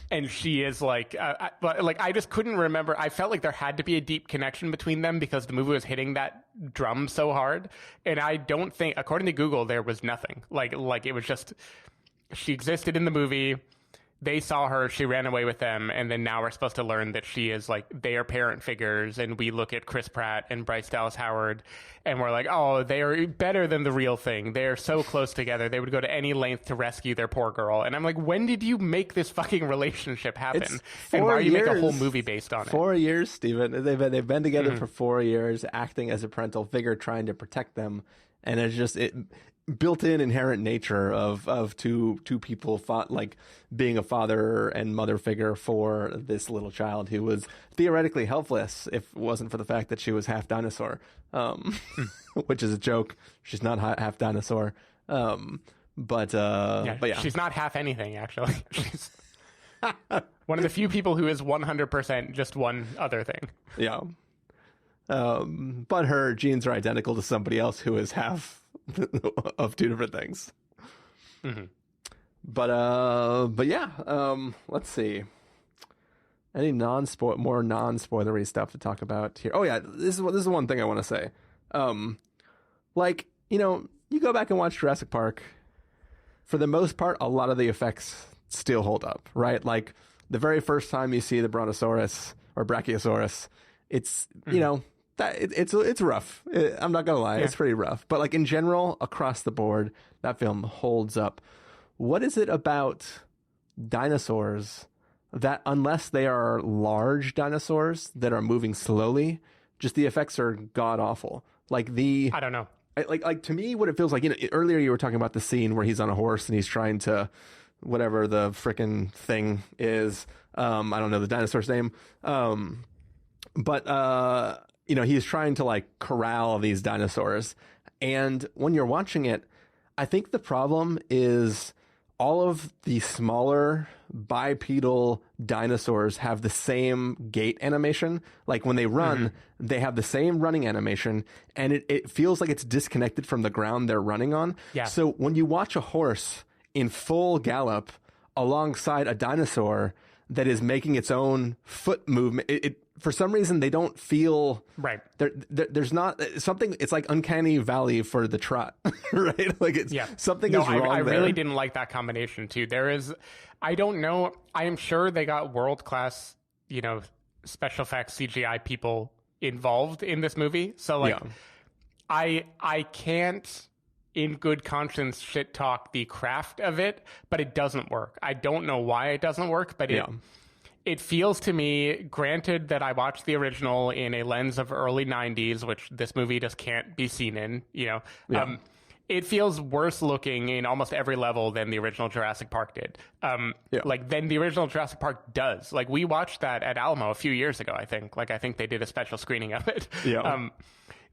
and she is like, I just couldn't remember. I felt like there had to be a deep connection between them because the movie was hitting that drum so hard. And I don't think, according to Google, there was nothing. Like it was just, she existed in the movie. They saw her, she ran away with them, and then now we're supposed to learn that she is like their parent figures, and we look at Chris Pratt and Bryce Dallas Howard, and we're like, oh, they are better than the real thing. They're so close together. They would go to any length to rescue their poor girl. And I'm like, when did you make this fucking relationship happen? And why do you make a whole movie based on it? 4 years, Stephen. They've been together for 4 years, acting as a parental figure, trying to protect them, and it's just built-in inherent nature of two people fought, like being a father and mother figure for this little child who was theoretically helpless if it wasn't for the fact that she was half dinosaur, which is a joke. She's not half dinosaur, but yeah, she's not half anything actually. She's one of the few people who is 100% just one other thing. Yeah, but her genes are identical to somebody else who is half of two different things. But yeah, let's see. Any more non-spoilery stuff to talk about here? Oh yeah, this is one thing I want to say. Like, you know, you go back and watch Jurassic Park. For the most part, a lot of the effects still hold up, right? Like the very first time you see the Brontosaurus or Brachiosaurus, it's you know. It's rough. I'm not gonna lie, it's pretty rough. But like in general, across the board, that film holds up. What is it about dinosaurs that, unless they are large dinosaurs that are moving slowly, just the effects are god awful? Like I don't know. Like to me, what it feels like. You know, earlier you were talking about the scene where he's on a horse and he's trying to, whatever the frickin' thing is. I don't know the dinosaur's name. But you know, he's trying to like corral these dinosaurs. And when you're watching it, I think the problem is all of the smaller bipedal dinosaurs have the same gait animation. Like when they run, they have the same running animation, and it feels like it's disconnected from the ground they're running on. Yeah. So when you watch a horse in full gallop alongside a dinosaur that is making its own foot movement, it for some reason they don't feel right. There's not something. It's like uncanny valley for the trot, right? Like it's something is wrong. I there. really didn't like that combination too. There is, I don't know. I am sure they got world class, you know, special effects CGI people involved in this movie. So like, I can't in good conscience shit talk the craft of it, but it doesn't work. I don't know why it doesn't work, but it feels to me, granted that I watched the original in a lens of early 90s, which this movie just can't be seen in, you know, it feels worse looking in almost every level than the original Jurassic Park did. Like than the original Jurassic Park does. Like we watched that at Alamo a few years ago, I think. Like I think they did a special screening of it.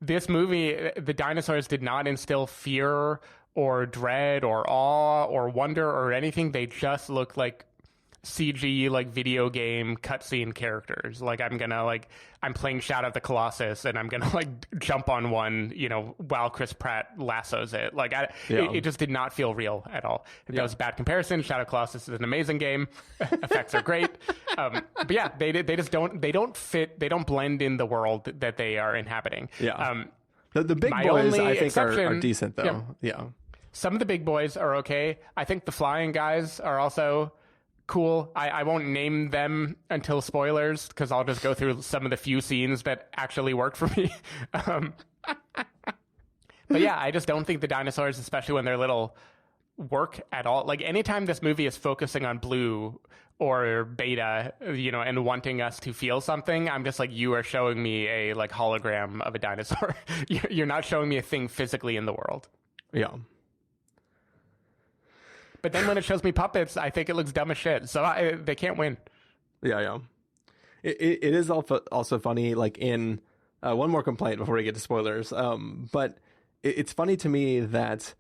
This movie, the dinosaurs did not instill fear or dread or awe or wonder or anything. They just look like CG, like video game cutscene characters. Like I'm playing Shadow of the Colossus and I'm gonna like jump on one, you know, while Chris Pratt lassos it. Like it just did not feel real at all. That was a bad comparison. Shadow of the Colossus is an amazing game. Effects are great. But yeah, they don't fit. They don't blend in the world that they are inhabiting. The big boys I think are decent though. Some of the big boys are okay. I think the flying guys are also cool. I won't name them until spoilers because I'll just go through some of the few scenes that actually work for me. But yeah, I just don't think the dinosaurs, especially when they're little, work at all. Like anytime this movie is focusing on Blue or Beta, you know, and wanting us to feel something, I'm just like, you are showing me a like hologram of a dinosaur. You're not showing me a thing physically in the world. Yeah. But then when it shows me puppets, I think it looks dumb as shit. So they can't win. Yeah. It is also funny, like in one more complaint before we get to spoilers. But it's funny to me that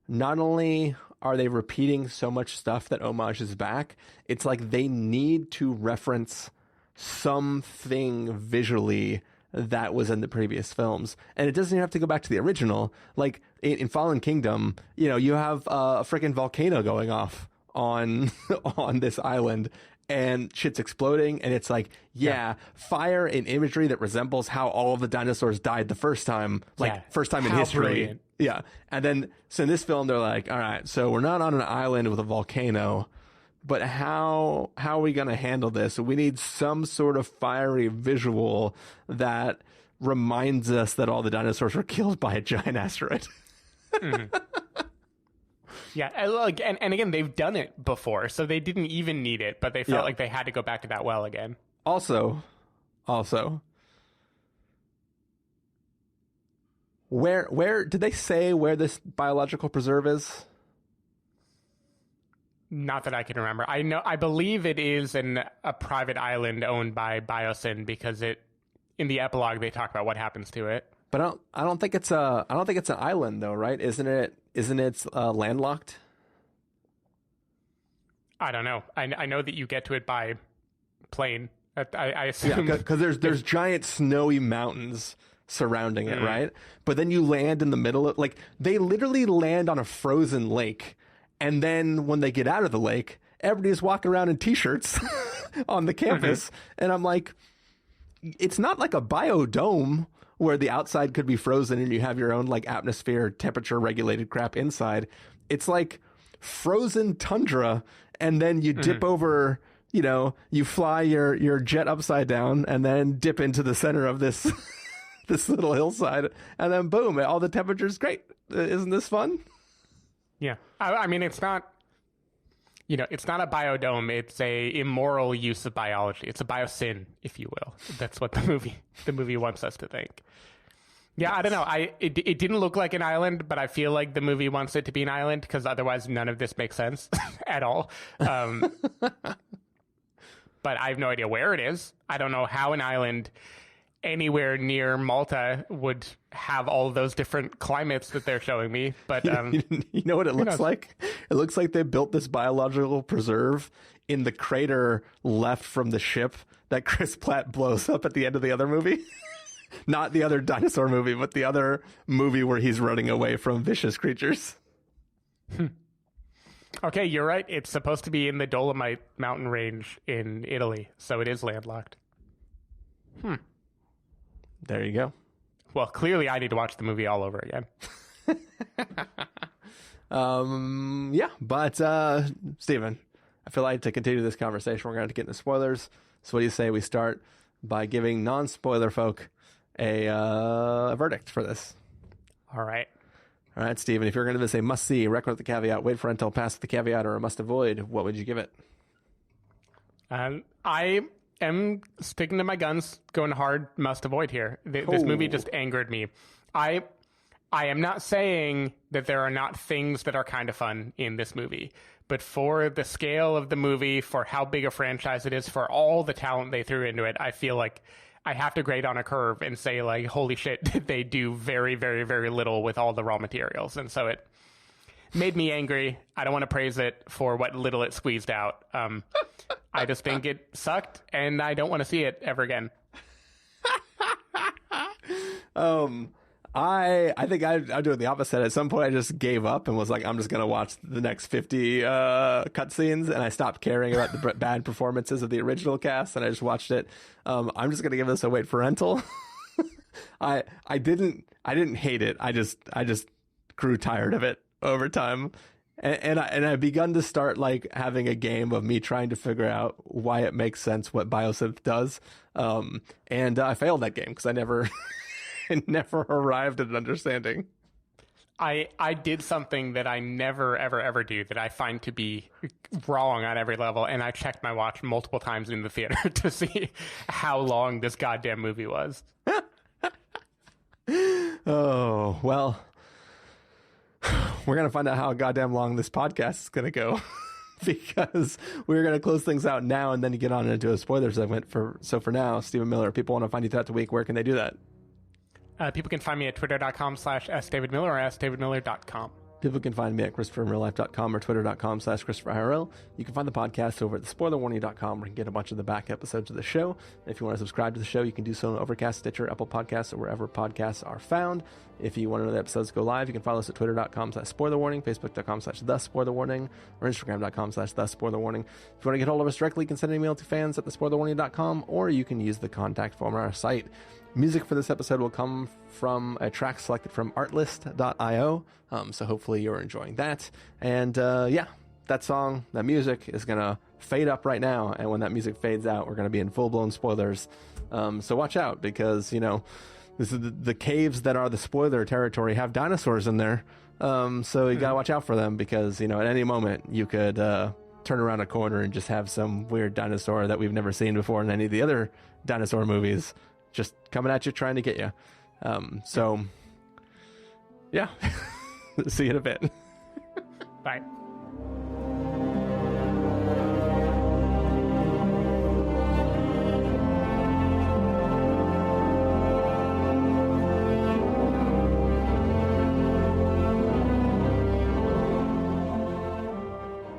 not only are they repeating so much stuff that homages back, it's like they need to reference something visually that was in the previous films. And it doesn't even have to go back to the original. Like in Fallen Kingdom, you know, you have a freaking volcano going off on this island, and shit's exploding, and it's like, fire and imagery that resembles how all of the dinosaurs died the first time, first time in How history. brilliant. Yeah. And then, so in this film, they're like, all right, so we're not on an island with a volcano, but how are we going to handle this? We need some sort of fiery visual that reminds us that all the dinosaurs were killed by a giant asteroid. Yeah, and again, they've done it before, so they didn't even need it, but they felt like they had to go back to that well again. Also, where did they say where this biological preserve is? Not that I can remember. I believe it is a private island owned by Biosyn, because in the epilogue they talk about what happens to it. But I don't think it's an island though, right? Isn't it landlocked? I don't know. I know that you get to it by plane. I assume because there's giant snowy mountains surrounding it, right? But then you land in the middle of, like, they literally land on a frozen lake, and then when they get out of the lake, everybody's walking around in t-shirts on the campus, and I'm like, it's not like a biodome where the outside could be frozen and you have your own like atmosphere temperature regulated crap inside. It's like frozen tundra, and then you dip over, you fly your jet upside down and then dip into the center of this this little hillside, and then boom, all the temperature's great. Isn't this fun? Yeah. I mean, it's not, it's not a biodome. It's a immoral use of biology. It's a biosyn, if you will. That's what the movie wants us to think. Yeah, I don't know. It didn't look like an island, but I feel like the movie wants it to be an island, because otherwise none of this makes sense at all. But I have no idea where it is. I don't know how an island anywhere near Malta would have all those different climates that they're showing me. But you know what it looks like? It looks like they built this biological preserve in the crater left from the ship that Chris Pratt blows up at the end of the other movie. Not the other dinosaur movie, but the other movie where he's running away from vicious creatures. Okay, you're right. It's supposed to be in the Dolomite mountain range in Italy, so it is landlocked. There you go. Well, clearly I need to watch the movie all over again. But Stephen, I feel like to continue this conversation, we're going to have to get into spoilers. So what do you say we start by giving non-spoiler folk a verdict for this? All right, Stephen, if you're going to give this a must-see, recommend with the caveat, wait for until past the caveat, or a must-avoid, what would you give it? I am sticking to my guns, going hard, must avoid here. This movie just angered me. I am not saying that there are not things that are kind of fun in this movie, but for the scale of the movie, for how big a franchise it is, for all the talent they threw into it, I feel like I have to grade on a curve and say, like, holy shit, they do very, very, very little with all the raw materials. And so it made me angry. I don't want to praise it for what little it squeezed out. I just think it sucked, and I don't want to see it ever again. I think I'm doing the opposite. At some point, I just gave up and was like, I'm just going to watch the next 50 cutscenes, and I stopped caring about the bad performances of the original cast, and I just watched it. I'm just going to give this a wait for rental. I didn't hate it. I just grew tired of it over time. And I've begun to start like having a game of me trying to figure out why it makes sense what Biosynth does. And I failed that game because I never arrived at an understanding. I did something that I never, ever, ever do that I find to be wrong on every level, and I checked my watch multiple times in the theater to see how long this goddamn movie was. Oh, well, we're going to find out how goddamn long this podcast is going to go because we're going to close things out now and then get on into a spoiler segment. So for now, Stephen Miller, people want to find you throughout the week. Where can they do that? People can find me at twitter.com/sdavidmiller or sdavidmiller.com. People can find me at ChristopherInRealLife.com or Twitter.com/ChristopherIRL. You can find the podcast over at thespoilerwarning.com, where you can get a bunch of the back episodes of the show. And if you want to subscribe to the show, you can do so on Overcast, Stitcher, Apple Podcasts, or wherever podcasts are found. If you want to know the episodes go live, you can follow us at Twitter.com/SpoilerWarning, Facebook.com/TheSpoilerWarning, or Instagram.com/TheSpoilerWarning. If you want to get hold of us directly, you can send an email to fans@thespoilerwarning.com, or you can use the contact form on our site. Music for this episode will come from a track selected from artlist.io, so hopefully you're enjoying that. And that music is going to fade up right now, and when that music fades out, we're going to be in full-blown spoilers. So watch out, because, this is the caves that are the spoiler territory have dinosaurs in there. So you got to watch out for them, because, at any moment you could turn around a corner and just have some weird dinosaur that we've never seen before in any of the other dinosaur movies just coming at you, trying to get you. See you in a bit. Bye.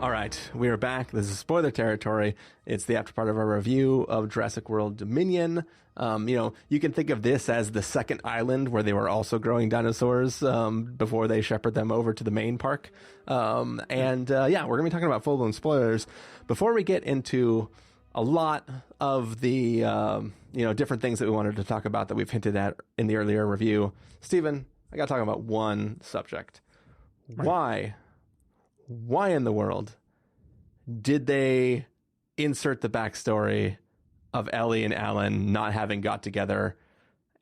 All right, we are back. This is spoiler territory. It's the after part of our review of Jurassic World Dominion. You can think of this as the second island where they were also growing dinosaurs before they shepherd them over to the main park. We're going to be talking about full-blown spoilers. Before we get into a lot of the different things that we wanted to talk about that we've hinted at in the earlier review, Stephen, I got to talk about one subject. Right. Why in the world did they insert the backstory of Ellie and Alan not having got together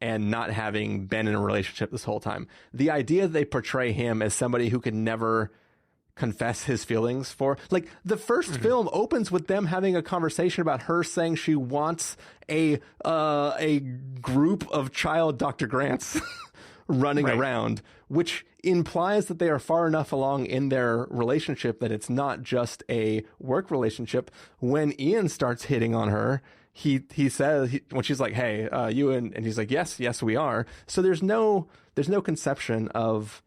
and not having been in a relationship this whole time? The idea that they portray him as somebody who could never confess his feelings for, like, the first film opens with them having a conversation about her saying she wants a group of child Dr. Grants running around, which implies that they are far enough along in their relationship that it's not just a work relationship. When Ian starts hitting on her, he says, when she's like, hey, you and he's like, yes, we are. So there's no conception of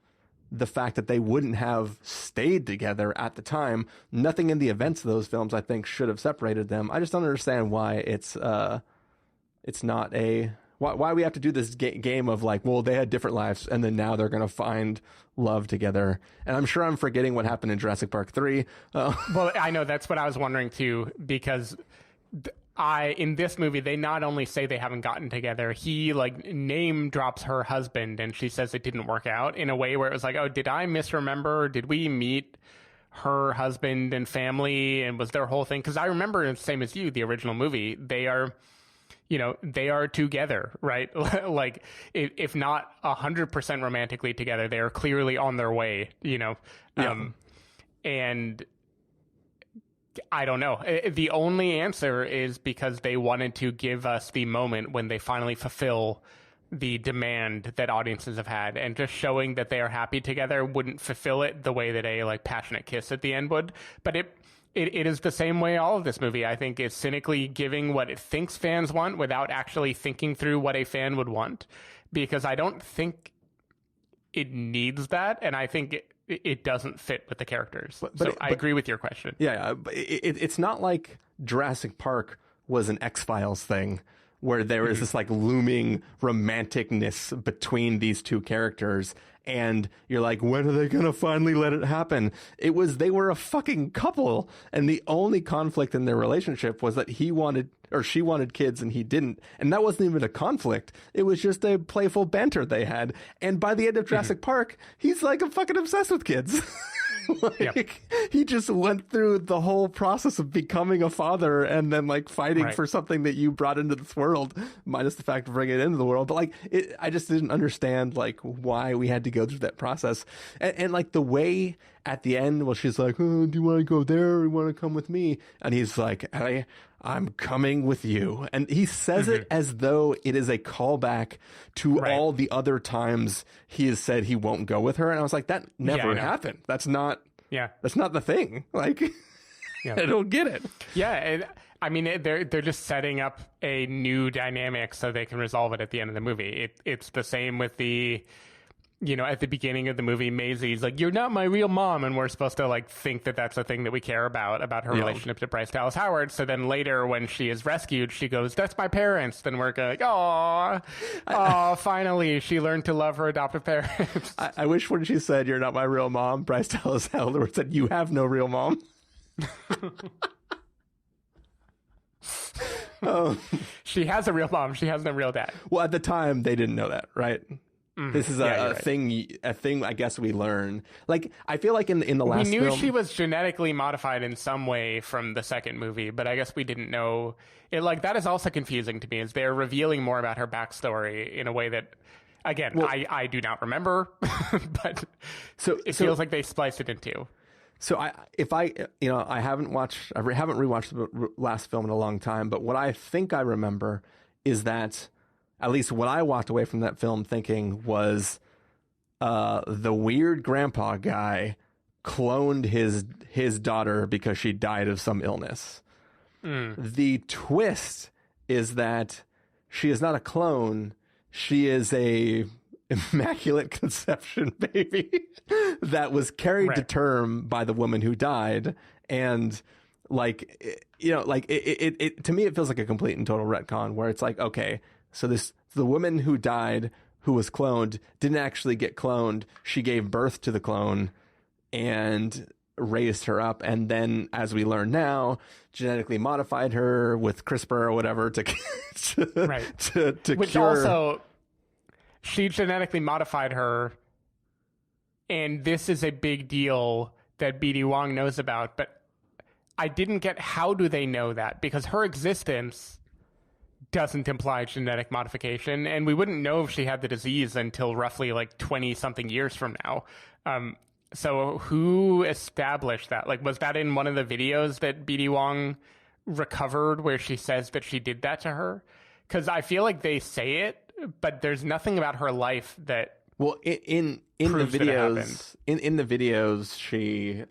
the fact that they wouldn't have stayed together at the time. Nothing in the events of those films, I think, should have separated them. I just don't understand why it's not a... Why we have to do this game of like, well, they had different lives and then now they're going to find love together. And I'm sure I'm forgetting what happened in Jurassic Park 3. Well, I know that's what I was wondering too, because in this movie, they not only say they haven't gotten together, he like name drops her husband and she says it didn't work out in a way where it was like, oh, did I misremember? Did we meet her husband and family? And was their whole thing? Because I remember, same as you, the original movie, they are together, right? Like, if not 100% romantically together, they are clearly on their way, and I don't know. The only answer is because they wanted to give us the moment when they finally fulfill the demand that audiences have had, and just showing that they are happy together wouldn't fulfill it the way that a like passionate kiss at the end would. But it is the same way all of this movie, I think, is cynically giving what it thinks fans want without actually thinking through what a fan would want, because I don't think it needs that, and I think it doesn't fit with the characters. But I agree with your question. Yeah, but it's not like Jurassic Park was an X-Files thing where there is this like looming romanticness between these two characters, and you're like, when are they gonna finally let it happen? They were a fucking couple, and the only conflict in their relationship was that she wanted kids and he didn't, and that wasn't even a conflict. It was just a playful banter they had, and by the end of Jurassic Park, he's like, I'm fucking obsessed with kids. He just went through the whole process of becoming a father and then like fighting for something that you brought into this world, minus the fact of bringing it into the world. But like, I just didn't understand like why we had to go through that process. And like the way at the end, well, she's like, oh, do you want to go there or you want to come with me? And he's like, I'm coming with you. And he says it as though it is a callback to all the other times he has said he won't go with her. And I was like, that never happened. That's not the thing. Like, I don't get it. Yeah. I mean, they're just setting up a new dynamic so they can resolve it at the end of the movie. It's the same with the at the beginning of the movie, Maisie's like, "You're not my real mom," and we're supposed to like think that that's a thing that we care about her relationship to Bryce Dallas Howard. So then later, when she is rescued, she goes, "That's my parents." Then we're like, "Oh, finally, she learned to love her adoptive parents." I wish when she said, "You're not my real mom," Bryce Dallas Howard said, "You have no real mom." She has a real mom. She has no real dad. Well, at the time, they didn't know that, right? This is a thing I guess we learn. Like, I feel like in the last film, we knew she was genetically modified in some way from the second movie, but I guess we didn't know it. Like, that is also confusing to me, is they're revealing more about her backstory in a way that, again, I do not remember, but it feels like they spliced it into. So I haven't rewatched the last film in a long time, but what I think I remember is that, at least what I walked away from that film thinking was, the weird grandpa guy cloned his daughter because she died of some illness. The twist is that she is not a clone. She is a immaculate conception baby that was carried to term by the woman who died. And like, it to me, it feels like a complete and total retcon where it's like, okay, so the woman who died, who was cloned, didn't actually get cloned. She gave birth to the clone and raised her up. And then, as we learn now, genetically modified her with CRISPR or whatever to Which cure. Also, she genetically modified her. And this is a big deal that BD Wong knows about. But I didn't get, how do they know that? Because her existence doesn't imply genetic modification, and we wouldn't know if she had the disease until roughly like 20 something years from now. So who established that? Like, was that in one of the videos that BD Wong recovered where she says that she did that to her? Because I feel like they say it, but there's nothing about her life that in the videos in the videos she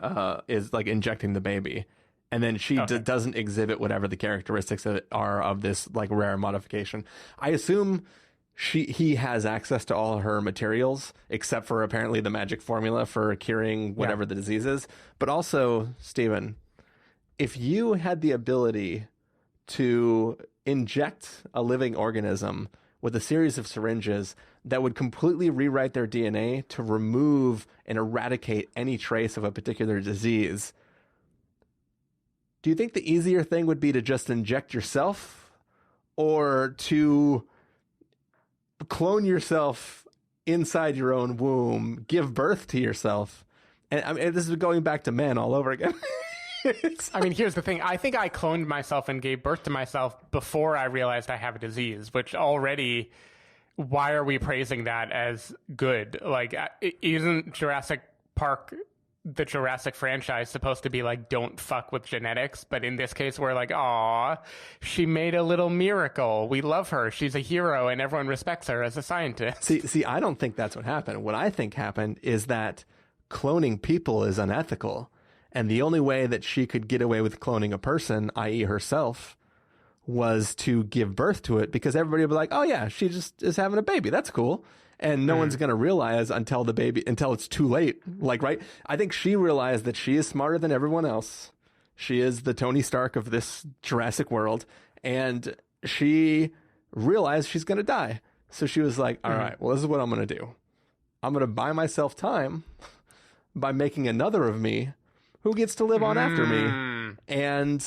is like injecting the baby. And then she doesn't exhibit whatever the characteristics are of this like rare modification. I assume he has access to all her materials, except for apparently the magic formula for curing whatever the disease is. But also, Stephen, if you had the ability to inject a living organism with a series of syringes that would completely rewrite their DNA to remove and eradicate any trace of a particular disease, do you think the easier thing would be to just inject yourself, or to clone yourself inside your own womb, give birth to yourself? And I mean, this is going back to men all over again. I mean, here's the thing. I think I cloned myself and gave birth to myself before I realized I have a disease, which already, why are we praising that as good? Like, isn't Jurassic Park, the Jurassic franchise, supposed to be like, don't fuck with genetics? But in this case, we're like, aw, she made a little miracle. We love her. She's a hero and everyone respects her as a scientist. See, I don't think that's what happened. What I think happened is that cloning people is unethical. And the only way that she could get away with cloning a person, i.e. herself, was to give birth to it, because everybody would be like, oh yeah, she just is having a baby. That's cool. And no one's going to realize until it's too late. Like, right? I think she realized that she is smarter than everyone else. She is the Tony Stark of this Jurassic World. And she realized she's going to die. So she was like, all right, well, this is what I'm going to do. I'm going to buy myself time by making another of me who gets to live on after me. And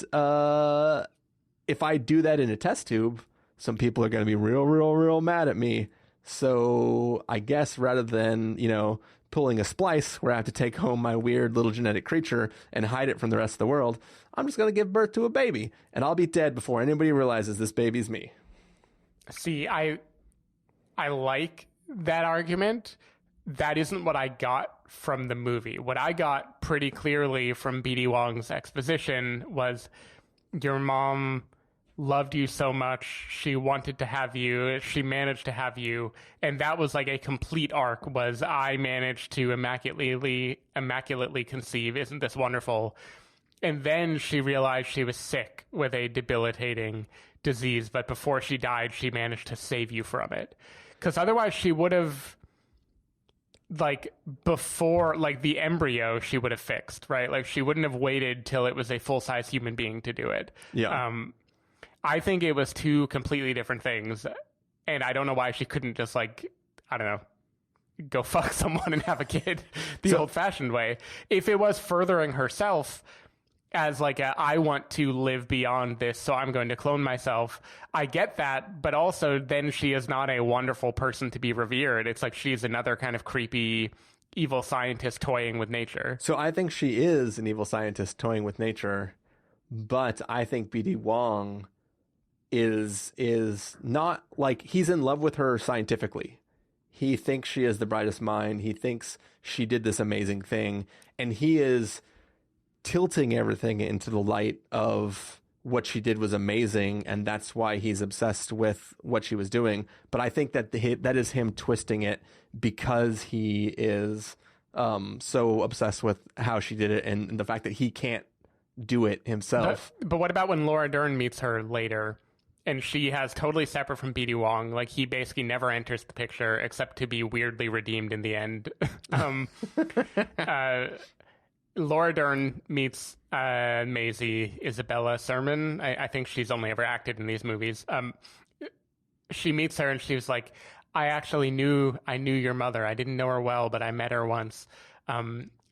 if I do that in a test tube, some people are going to be real mad at me. So I guess rather than, pulling a splice where I have to take home my weird little genetic creature and hide it from the rest of the world, I'm just going to give birth to a baby, and I'll be dead before anybody realizes this baby's me. See, I like that argument. That isn't what I got from the movie. What I got pretty clearly from BD Wong's exposition was, your mom loved you so much, she wanted to have you, she managed to have you, and that was like a complete arc, was I managed to immaculately conceive, isn't this wonderful? And then she realized she was sick with a debilitating disease, but before she died, she managed to save you from it. Because otherwise she would have like before, like the embryo she would have fixed, right? Like she wouldn't have waited till it was a full-size human being to do it. Yeah. I think it was two completely different things, and I don't know why she couldn't just, like, I don't know, go fuck someone and have a kid the old-fashioned way. If it was furthering herself as like I want to live beyond this, so I'm going to clone myself, I get that, but also then she is not a wonderful person to be revered. It's like she's another kind of creepy evil scientist toying with nature. So I think she is an evil scientist toying with nature, but I think BD Wong is not, like, he's in love with her scientifically. He thinks she is the brightest mind. He thinks she did this amazing thing, and he is tilting everything into the light of what she did was amazing, and that's why he's obsessed with what she was doing. But I think that that is him twisting it because he is so obsessed with how she did it and the fact that he can't do it himself. But what about when Laura Dern meets her later, and she has totally separate from BD Wong, like he basically never enters the picture except to be weirdly redeemed in the end. Laura Dern meets Maisie Isabella Sermon. I think she's only ever acted in these movies. She meets her and she was like, I knew your mother. I didn't know her well, but I met her once.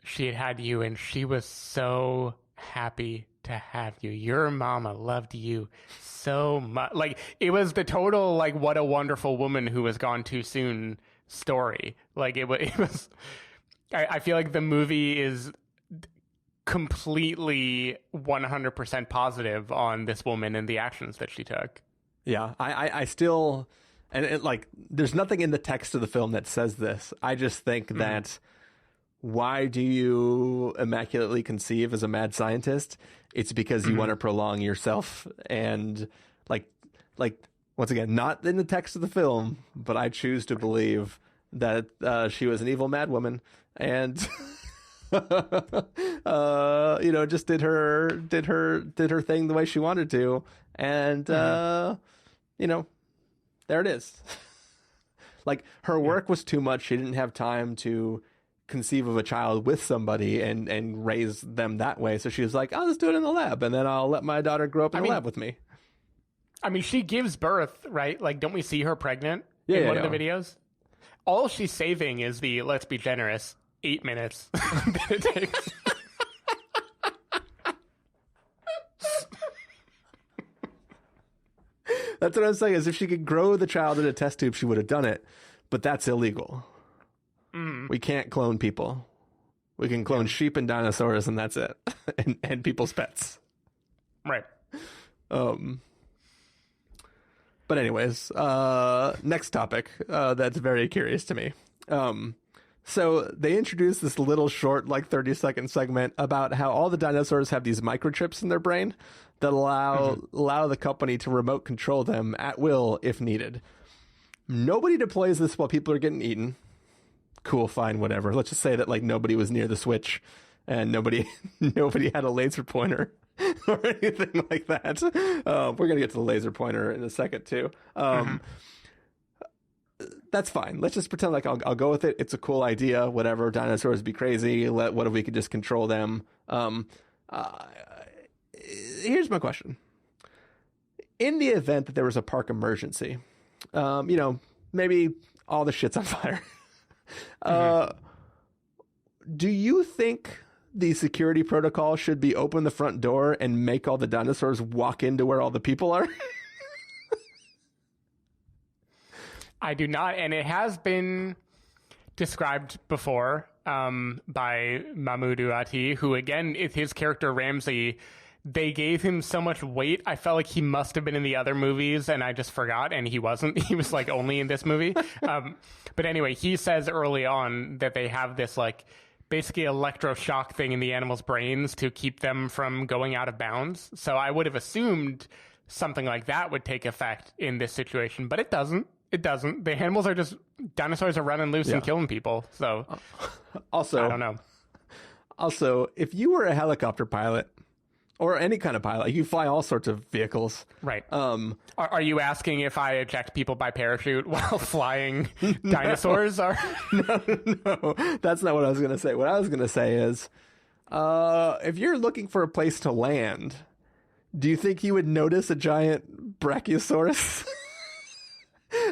She had you, and she was so happy to have you. Your mama loved you so much. Like, it was the total, like, what a wonderful woman who was gone too soon story. Like, it was I feel like the movie is completely 100% positive on this woman and the actions that she took. Yeah, I still, and like, there's nothing in the text of the film that says this. I just think that, why do you immaculately conceive as a mad scientist? It's because you want to prolong yourself. And like once again, not in the text of the film, but I choose to believe that she was an evil mad woman and just did her thing the way she wanted to, and there it is. Like, her work was too much. She didn't have time to conceive of a child with somebody and raise them that way. So she was like, I'll just do it in the lab, and then I'll let my daughter grow up in the lab with me. I mean, she gives birth, right? Like, don't we see her pregnant in one of the videos? All she's saving is the, let's be generous, 8 minutes that it takes. That's what I'm saying, is if she could grow the child in a test tube, she would have done it. But that's illegal. We can't clone people. We can clone sheep and dinosaurs, and that's it. and people's pets. Right. But anyways, next topic that's very curious to me. So they introduced this little short, like 30-second segment about how all the dinosaurs have these microchips in their brain that allow the company to remote control them at will if needed. Nobody deploys this while people are getting eaten. Cool, fine, whatever. Let's just say that, like, nobody was near the switch and nobody had a laser pointer or anything like that. We're going to get to the laser pointer in a second too. That's fine. Let's just pretend like I'll go with it. It's a cool idea. Whatever. Dinosaurs be crazy. What if we could just control them? Here's my question. In the event that there was a park emergency, maybe all the shit's on fire. Do you think the security protocol should be open the front door and make all the dinosaurs walk into where all the people are? I do not, and it has been described before by Mahmoud Ati, who, again, his character Ramsey, they gave him so much weight. I felt like he must have been in the other movies, and I just forgot, and he wasn't. He was, like, only in this movie. But anyway, he says early on that they have this, like, basically electroshock thing in the animals' brains to keep them from going out of bounds. So I would have assumed something like that would take effect in this situation, but it doesn't. It doesn't. The animals are just, dinosaurs are running loose and killing people. So also, I don't know. Also, if you were a helicopter pilot or any kind of pilot. You fly all sorts of vehicles. Right. Are you asking if I eject people by parachute while flying dinosaurs? Or No, that's not what I was going to say. What I was going to say is, if you're looking for a place to land, do you think you would notice a giant brachiosaurus?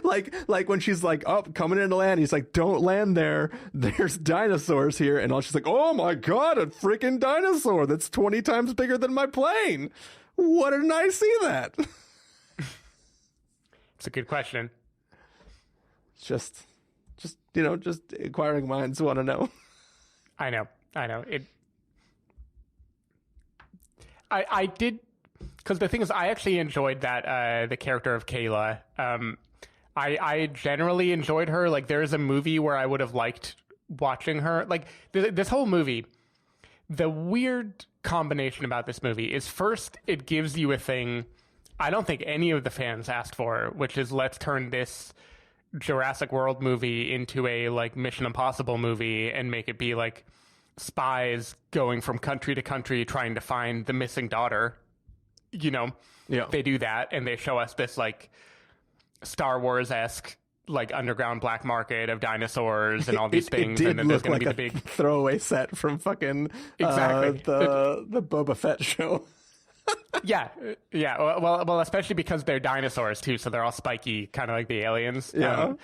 like when she's like, oh, coming in to land, he's like, don't land there. There's dinosaurs here. And all she's like, oh my God, a freaking dinosaur that's 20 times bigger than my plane. What didn't I see that? It's a good question. Just inquiring minds want to know. I know. I did, because the thing is, I actually enjoyed that the character of Kayla. I generally enjoyed her. Like, there is a movie where I would have liked watching her. Like, this whole movie, the weird combination about this movie is, first, it gives you a thing I don't think any of the fans asked for, which is, let's turn this Jurassic World movie into a, like, Mission Impossible movie and make it be, like, spies going from country to country trying to find the missing daughter. You know? Yeah. They do that, and they show us this, like, Star Wars-esque, like, underground black market of dinosaurs and all these things. It and then look there's going like to be the big throwaway set from fucking exactly the Boba Fett show. yeah. Well, especially because they're dinosaurs too, so they're all spiky, kind of like the aliens. Yeah.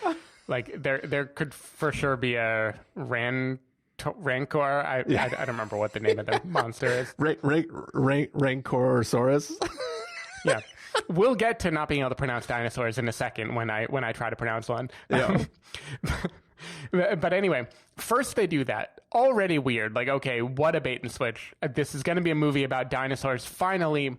Like there could for sure be a Rancor. I don't remember what the name of the monster is. Rancorosaurus. Yeah. We'll get to not being able to pronounce dinosaurs in a second when I try to pronounce one. Yeah. But anyway, first they do that. Already weird. Like, okay, what a bait and switch. This is going to be a movie about dinosaurs. Finally,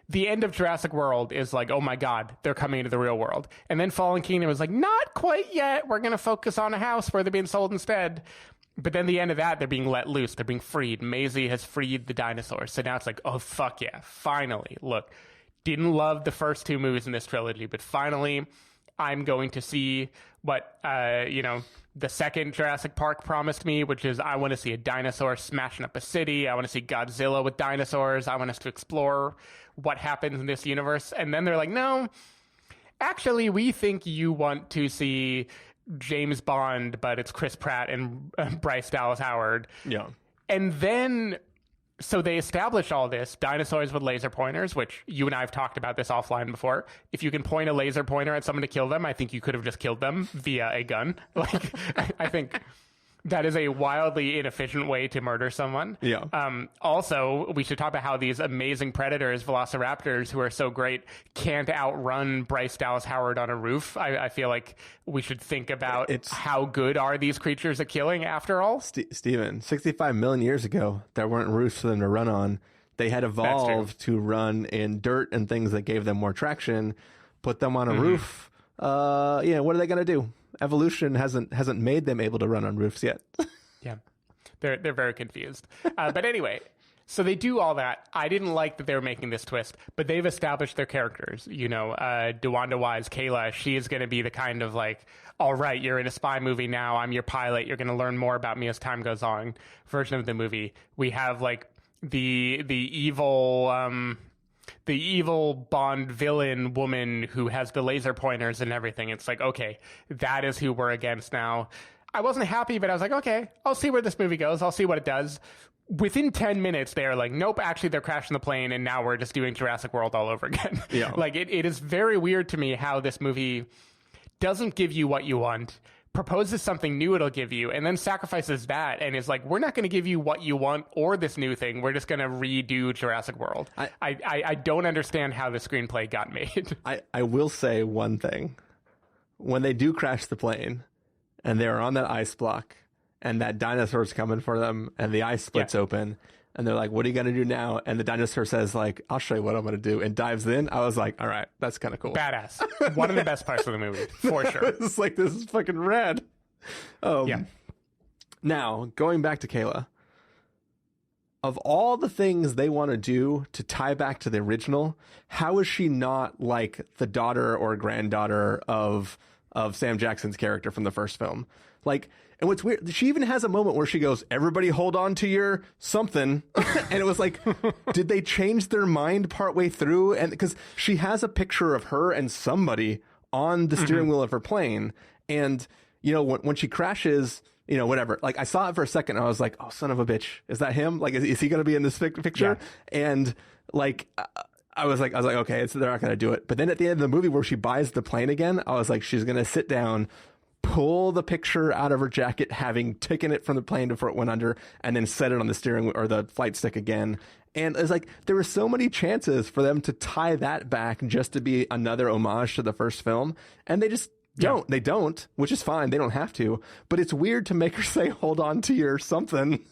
the end of Jurassic World is like, oh my God, they're coming into the real world. And then Fallen Kingdom was like, not quite yet. We're going to focus on a house where they're being sold instead. But then the end of that, they're being let loose. They're being freed. Maisie has freed the dinosaurs. So now it's like, oh, fuck yeah. Finally, look. Didn't love the first two movies in this trilogy, but finally I'm going to see what, the second Jurassic Park promised me, which is I want to see a dinosaur smashing up a city. I want to see Godzilla with dinosaurs. I want us to explore what happens in this universe. And then they're like, no, actually, we think you want to see James Bond, but it's Chris Pratt and Bryce Dallas Howard. Yeah. And then... So they establish all this, dinosaurs with laser pointers, which you and I have talked about this offline before. If you can point a laser pointer at someone to kill them, I think you could have just killed them via a gun. Like, I think that is a wildly inefficient way to murder someone. Yeah. Also, we should talk about how these amazing predators, velociraptors, who are so great, can't outrun Bryce Dallas Howard on a roof. I feel like we should think about how good are these creatures at killing after all. Stephen, 65 million years ago, there weren't roofs for them to run on. They had evolved to run in dirt and things that gave them more traction. Put them on a roof. What are they going to do? Evolution hasn't made them able to run on roofs yet. Yeah, they're very confused. But anyway, so they do all that. I didn't like that they were making this twist, but they've established their characters. You know, DeWanda Wise, Kayla, she is going to be the kind of like, all right, you're in a spy movie now. I'm your pilot. You're going to learn more about me as time goes on. Version of the movie. We have like the evil Bond villain woman who has the laser pointers and everything. It's like, okay, that is who we're against now. I wasn't happy, but I was like, okay, I'll see where this movie goes. I'll see what it does. Within 10 minutes, they're like, nope, actually, they're crashing the plane, and now we're just doing Jurassic World all over again. Yeah. Like, it is very weird to me how this movie doesn't give you what you want, proposes something new it'll give you, and then sacrifices that and is like, we're not going to give you what you want or this new thing. We're just going to redo Jurassic World. I don't understand how the screenplay got made. I will say one thing. When they do crash the plane and they're on that ice block and that dinosaur's coming for them and the ice splits open and they're like, what are you going to do now? And the dinosaur says, like, I'll show you what I'm going to do, and dives in. I was like, all right, that's kind of cool. Badass. One of the best parts of the movie, for sure. It's like, this is fucking rad. Now, going back to Kayla, of all the things they want to do to tie back to the original, how is she not like the daughter or granddaughter of Sam Jackson's character from the first film? Like, and what's weird, she even has a moment where she goes, everybody hold on to your something. And it was like, did they change their mind partway through? And because she has a picture of her and somebody on the steering wheel of her plane. And, you know, when she crashes, you know, whatever, like I saw it for a second. And I was like, oh, son of a bitch. Is that him? Like, is he going to be in this picture? Yeah. And like, I was like, okay, they're not going to do it. But then at the end of the movie where she buys the plane again, I was like, she's going to sit down, pull the picture out of her jacket, having taken it from the plane before it went under, and then set it on the steering or the flight stick again. And it's like, there were so many chances for them to tie that back just to be another homage to the first film. And they just don't. They don't, which is fine. They don't have to. But it's weird to make her say, hold on to your something.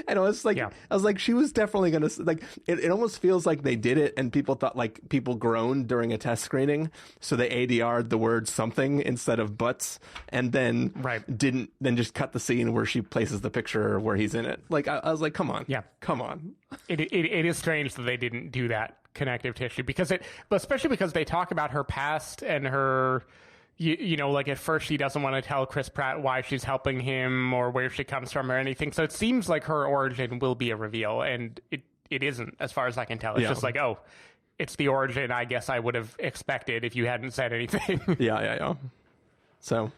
And I was like, she was definitely going to, like, it almost feels like they did it and people thought, like, people groaned during a test screening. So they ADR'd the word something instead of butts, and then then just cut the scene where she places the picture where he's in it. Like, I was like, come on. Yeah. Come on. It is strange that they didn't do that connective tissue but especially because they talk about her past and her, you know, like at first she doesn't want to tell Chris Pratt why she's helping him or where she comes from or anything. So it seems like her origin will be a reveal, and it isn't, as far as I can tell. It's just like, oh, it's the origin I guess I would have expected if you hadn't said anything. Yeah. So.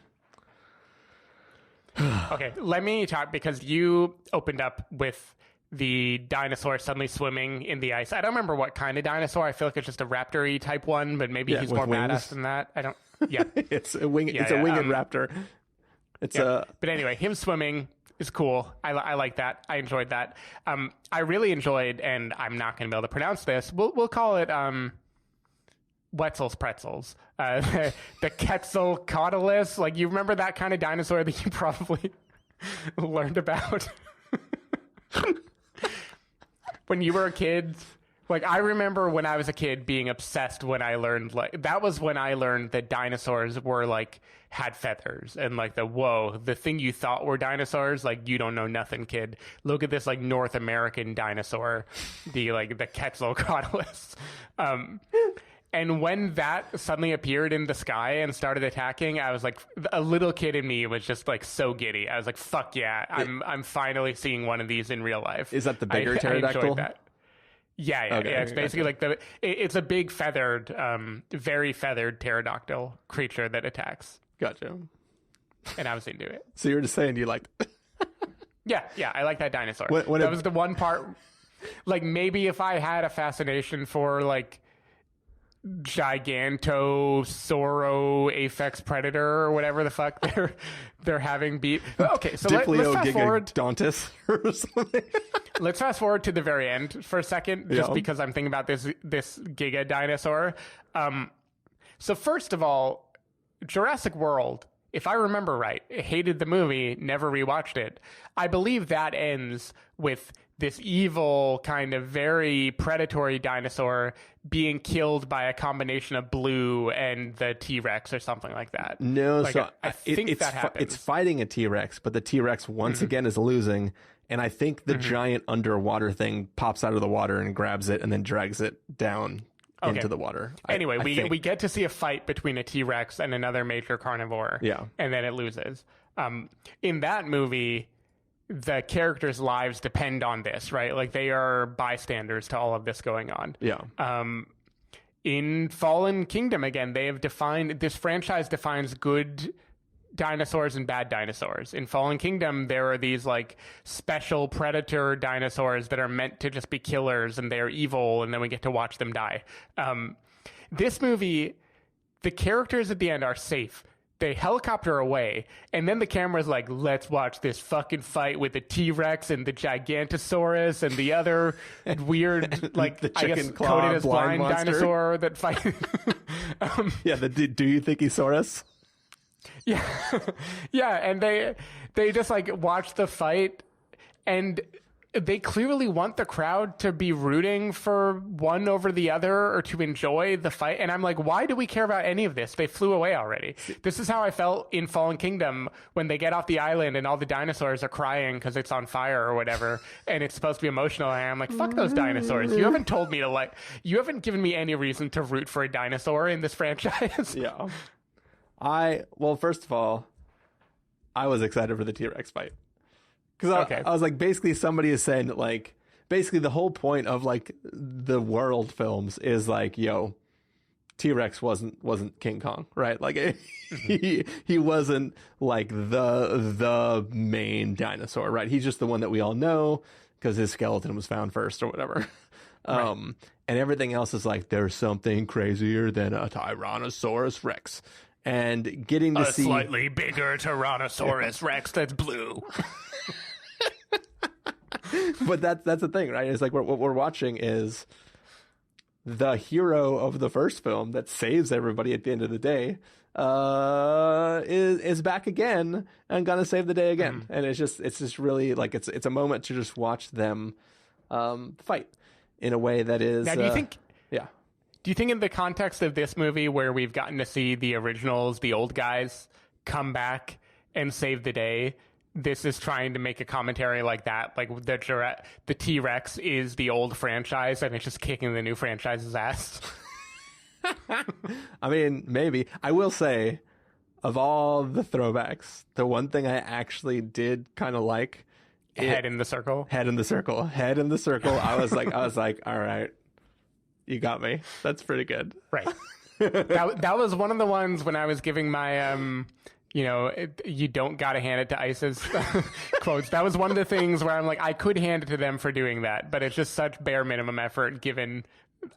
Okay, let me talk, because you opened up with the dinosaur suddenly swimming in the ice. I don't remember what kind of dinosaur. I feel like it's just a raptor-y type one, but maybe he's more badass than that. I don't. Yeah, it's a winged raptor. But anyway, him swimming is cool. I like that. I enjoyed that. I really enjoyed, and I'm not going to be able to pronounce this. We'll call it Wetzel's Pretzels. The Quetzalcoatlus. Like, you remember that kind of dinosaur that you probably learned about when you were a kid. Like, I remember when I was a kid being obsessed when I learned, like, that was when I learned that dinosaurs were, like, had feathers. And, like, the thing you thought were dinosaurs, like, you don't know nothing, kid. Look at this, like, North American dinosaur, the Quetzalcoatlus. And when that suddenly appeared in the sky and started attacking, I was like, a little kid in me was just, like, so giddy. I was like, fuck yeah, I'm finally seeing one of these in real life. Is that the bigger pterodactyl? I enjoyed that. Yeah. It's basically like it's a big feathered, very feathered pterodactyl creature that attacks. Gotcha. And I was into it. So you were just saying you liked it. Yeah, I like that dinosaur. That was the one part. Like, maybe if I had a fascination for, like, Gigantosauro apex predator or whatever the fuck they're having beat. Okay, so let's fast forward. Gigantontis or something. Let's fast forward to the very end for a second, just because I'm thinking about this Giga dinosaur. So first of all, Jurassic World, if I remember right, hated the movie, never rewatched it. I believe that ends with this evil, kind of very predatory dinosaur being killed by a combination of Blue and the T-Rex or something like that. No, like, so I think that happens. It's fighting a T-Rex, but the T-Rex once again is losing. And I think the giant underwater thing pops out of the water and grabs it and then drags it down into the water. Anyway, we get to see a fight between a T-Rex and another major carnivore. Yeah. And then it loses. In that movie, the characters' lives depend on this, right? Like, they are bystanders to all of this going on. Yeah. In Fallen Kingdom, again, they have defined, this franchise defines good dinosaurs and bad dinosaurs. In Fallen Kingdom, there are these, like, special predator dinosaurs that are meant to just be killers, and they're evil, and then we get to watch them die. This movie, the characters at the end are safe. They helicopter away, and then the camera's like, let's watch this fucking fight with the T-Rex and the Gigantosaurus and the other weird, like, the I guess, chicken claw coded as blind monster dinosaur that fight. The do you think he saw us? Yeah. Yeah, and they just, like, watch the fight, and they clearly want the crowd to be rooting for one over the other or to enjoy the fight. And I'm like, why do we care about any of this? They flew away already. This is how I felt in Fallen Kingdom when they get off the island and all the dinosaurs are crying because it's on fire or whatever. And it's supposed to be emotional. And I'm like, fuck those dinosaurs. You haven't told me to, you haven't given me any reason to root for a dinosaur in this franchise. Yeah. Well, first of all, I was excited for the T-Rex fight. Because I was like, basically somebody is saying that, like, basically the whole point of, like, the world films is like, yo, T-Rex wasn't King Kong, right? Like, he wasn't like the main dinosaur, right? He's just the one that we all know because his skeleton was found first or whatever. Right. And everything else is like, there's something crazier than a Tyrannosaurus Rex. And getting to see a slightly bigger Tyrannosaurus Rex that's blue. But that's the thing, right? It's like what we're watching is the hero of the first film that saves everybody at the end of the day is back again and gonna save the day again. And it's just really like it's a moment to just watch them fight in a way that is. Now, do you think? Yeah. Do you think in the context of this movie, where we've gotten to see the originals, the old guys, come back and save the day, this is trying to make a commentary like that? Like the T-Rex is the old franchise and it's just kicking the new franchise's ass? I mean, maybe. I will say, of all the throwbacks, the one thing I actually did kind of like... Head in the circle. I was like, all right. You got me. That's pretty good. Right. That was one of the ones when I was giving my, you don't gotta hand it to ISIS quotes. That was one of the things where I'm like, I could hand it to them for doing that, but it's just such bare minimum effort given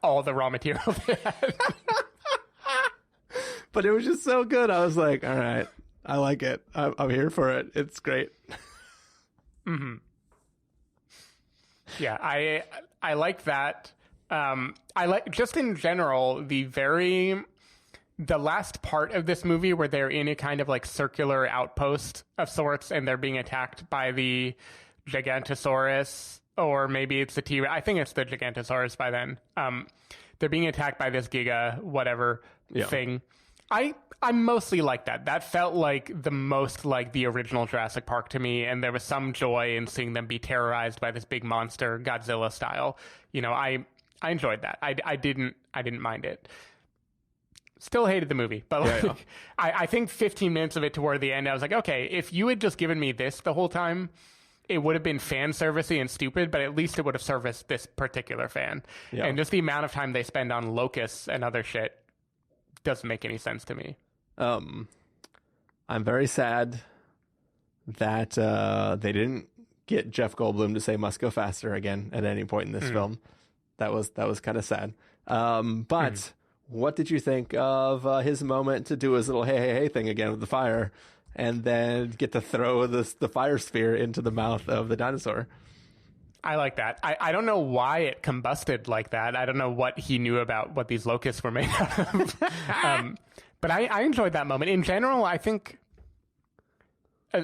all the raw material they had. But it was just so good. I was like, all right, I like it. I'm here for it. It's great. Mm-hmm. Yeah, I like that. I like, just in general, the last part of this movie where they're in a kind of like circular outpost of sorts and they're being attacked by the Gigantosaurus, or maybe it's the T-Rex. I think it's the Gigantosaurus by then. They're being attacked by this Giga whatever thing. I mostly like that. That felt like the most like the original Jurassic Park to me, and there was some joy in seeing them be terrorized by this big monster, Godzilla style. I enjoyed that. I didn't mind it. Still hated the movie, but I think 15 minutes of it toward the end, I was like, okay, if you had just given me this the whole time, it would have been fan servicey and stupid, but at least it would have serviced this particular fan. Yeah. And just the amount of time they spend on locusts and other shit doesn't make any sense to me. I'm very sad that they didn't get Jeff Goldblum to say "must go faster" again at any point in this film. That was kind of sad. But what did you think of his moment to do his little hey thing again with the fire, and then get to throw the fire sphere into the mouth of the dinosaur? I like that. I don't know why it combusted like that. I don't know what he knew about what these locusts were made out of. But I enjoyed that moment. In general, I think...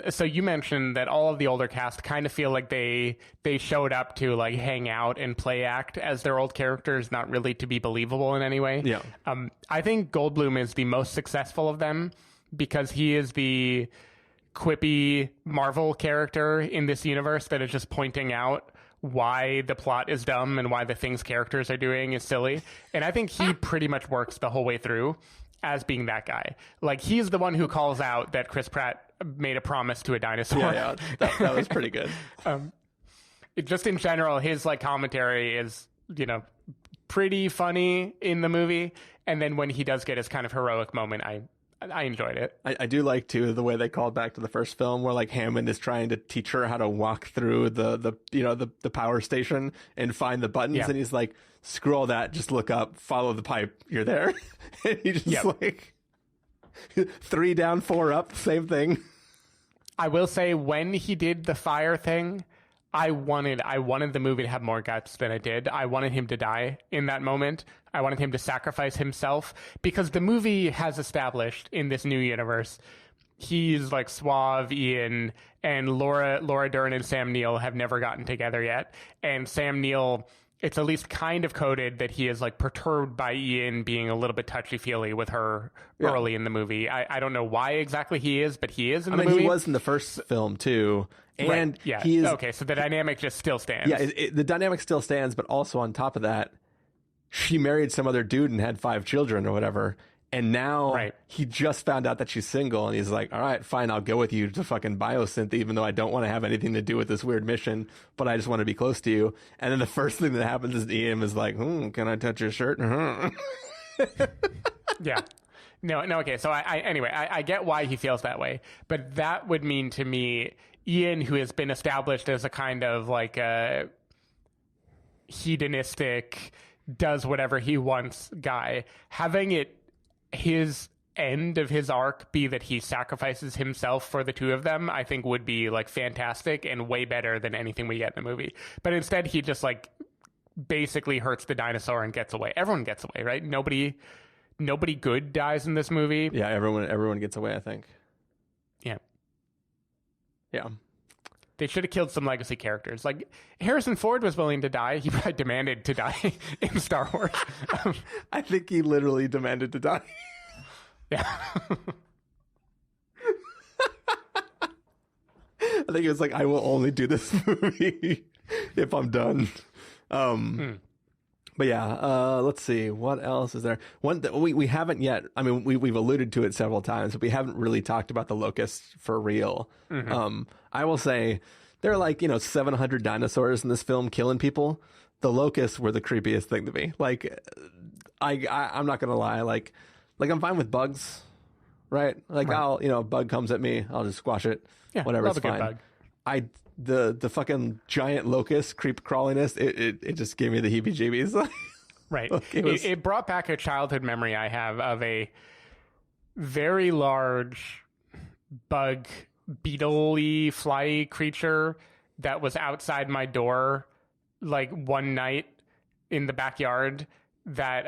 so you mentioned that all of the older cast kind of feel like they showed up to like hang out and play act as their old characters, not really to be believable in any way. Yeah. I think Goldblum is the most successful of them because he is the quippy Marvel character in this universe that is just pointing out why the plot is dumb and why the things characters are doing is silly. And I think he pretty much works the whole way through as being that guy. Like, he's the one who calls out that Chris Pratt made a promise to a dinosaur. Yeah, that was pretty good. Just in general, his like commentary is, pretty funny in the movie. And then when he does get his kind of heroic moment, I enjoyed it. I do like too the way they called back to the first film, where like Hammond is trying to teach her how to walk through the power station and find the buttons, and he's like, screw all that, just look up, follow the pipe, you're there. And he just like 3 down, 4 up, same thing. I will say, when he did the fire thing, I wanted the movie to have more guts than it did. I wanted him to die in that moment. I wanted him to sacrifice himself, because the movie has established in this new universe, he's like suave Ian, and Laura Dern and Sam Neill have never gotten together yet. And Sam Neill, it's at least kind of coded that he is like perturbed by Ian being a little bit touchy-feely with her early in the movie. I don't know why exactly he is, but he is in the movie. He was in the first film too. And he is, okay, so the dynamic just still stands. Yeah, the dynamic still stands, but also on top of that, she married some other dude and had 5 children or whatever. And now Right. he just found out that she's single, and he's like, all right, fine, I'll go with you to fucking biosynth, even though I don't want to have anything to do with this weird mission, but I just want to be close to you. And then the first thing that happens is Ian is like, can I touch your shirt? Yeah. No, okay. So anyway, I get why he feels that way, but that would mean to me, Ian, who has been established as a kind of like a hedonistic, does whatever he wants guy, having it his end of his arc be that he sacrifices himself for the two of them, I think would be like fantastic and way better than anything we get in the movie. But instead he just like basically hurts the dinosaur and gets away. Everyone gets away, right? Nobody good dies in this movie. Yeah, everyone gets away, I think. Yeah. Yeah. They should have killed some legacy characters. Like, Harrison Ford was willing to die. He probably demanded to die in Star Wars. I think he literally demanded to die. Yeah. I think it was like, I will only do this movie if I'm done. But yeah, let's see. What else is there? One that we haven't yet. I mean, we've alluded to it several times, but we haven't really talked about the locusts for real. I will say there are like 700 dinosaurs in this film killing people. The locusts were the creepiest thing to me. Like, I'm not gonna lie. Like I'm fine with bugs, right? Like I'll a bug comes at me, I'll just squash it. Yeah, whatever, love it's a good fine. bug. The fucking giant locust creep crawliness, it just gave me the heebie-jeebies. Right. Like, it brought back a childhood memory I have of a very large bug, beetle-y, fly creature that was outside my door like one night in the backyard that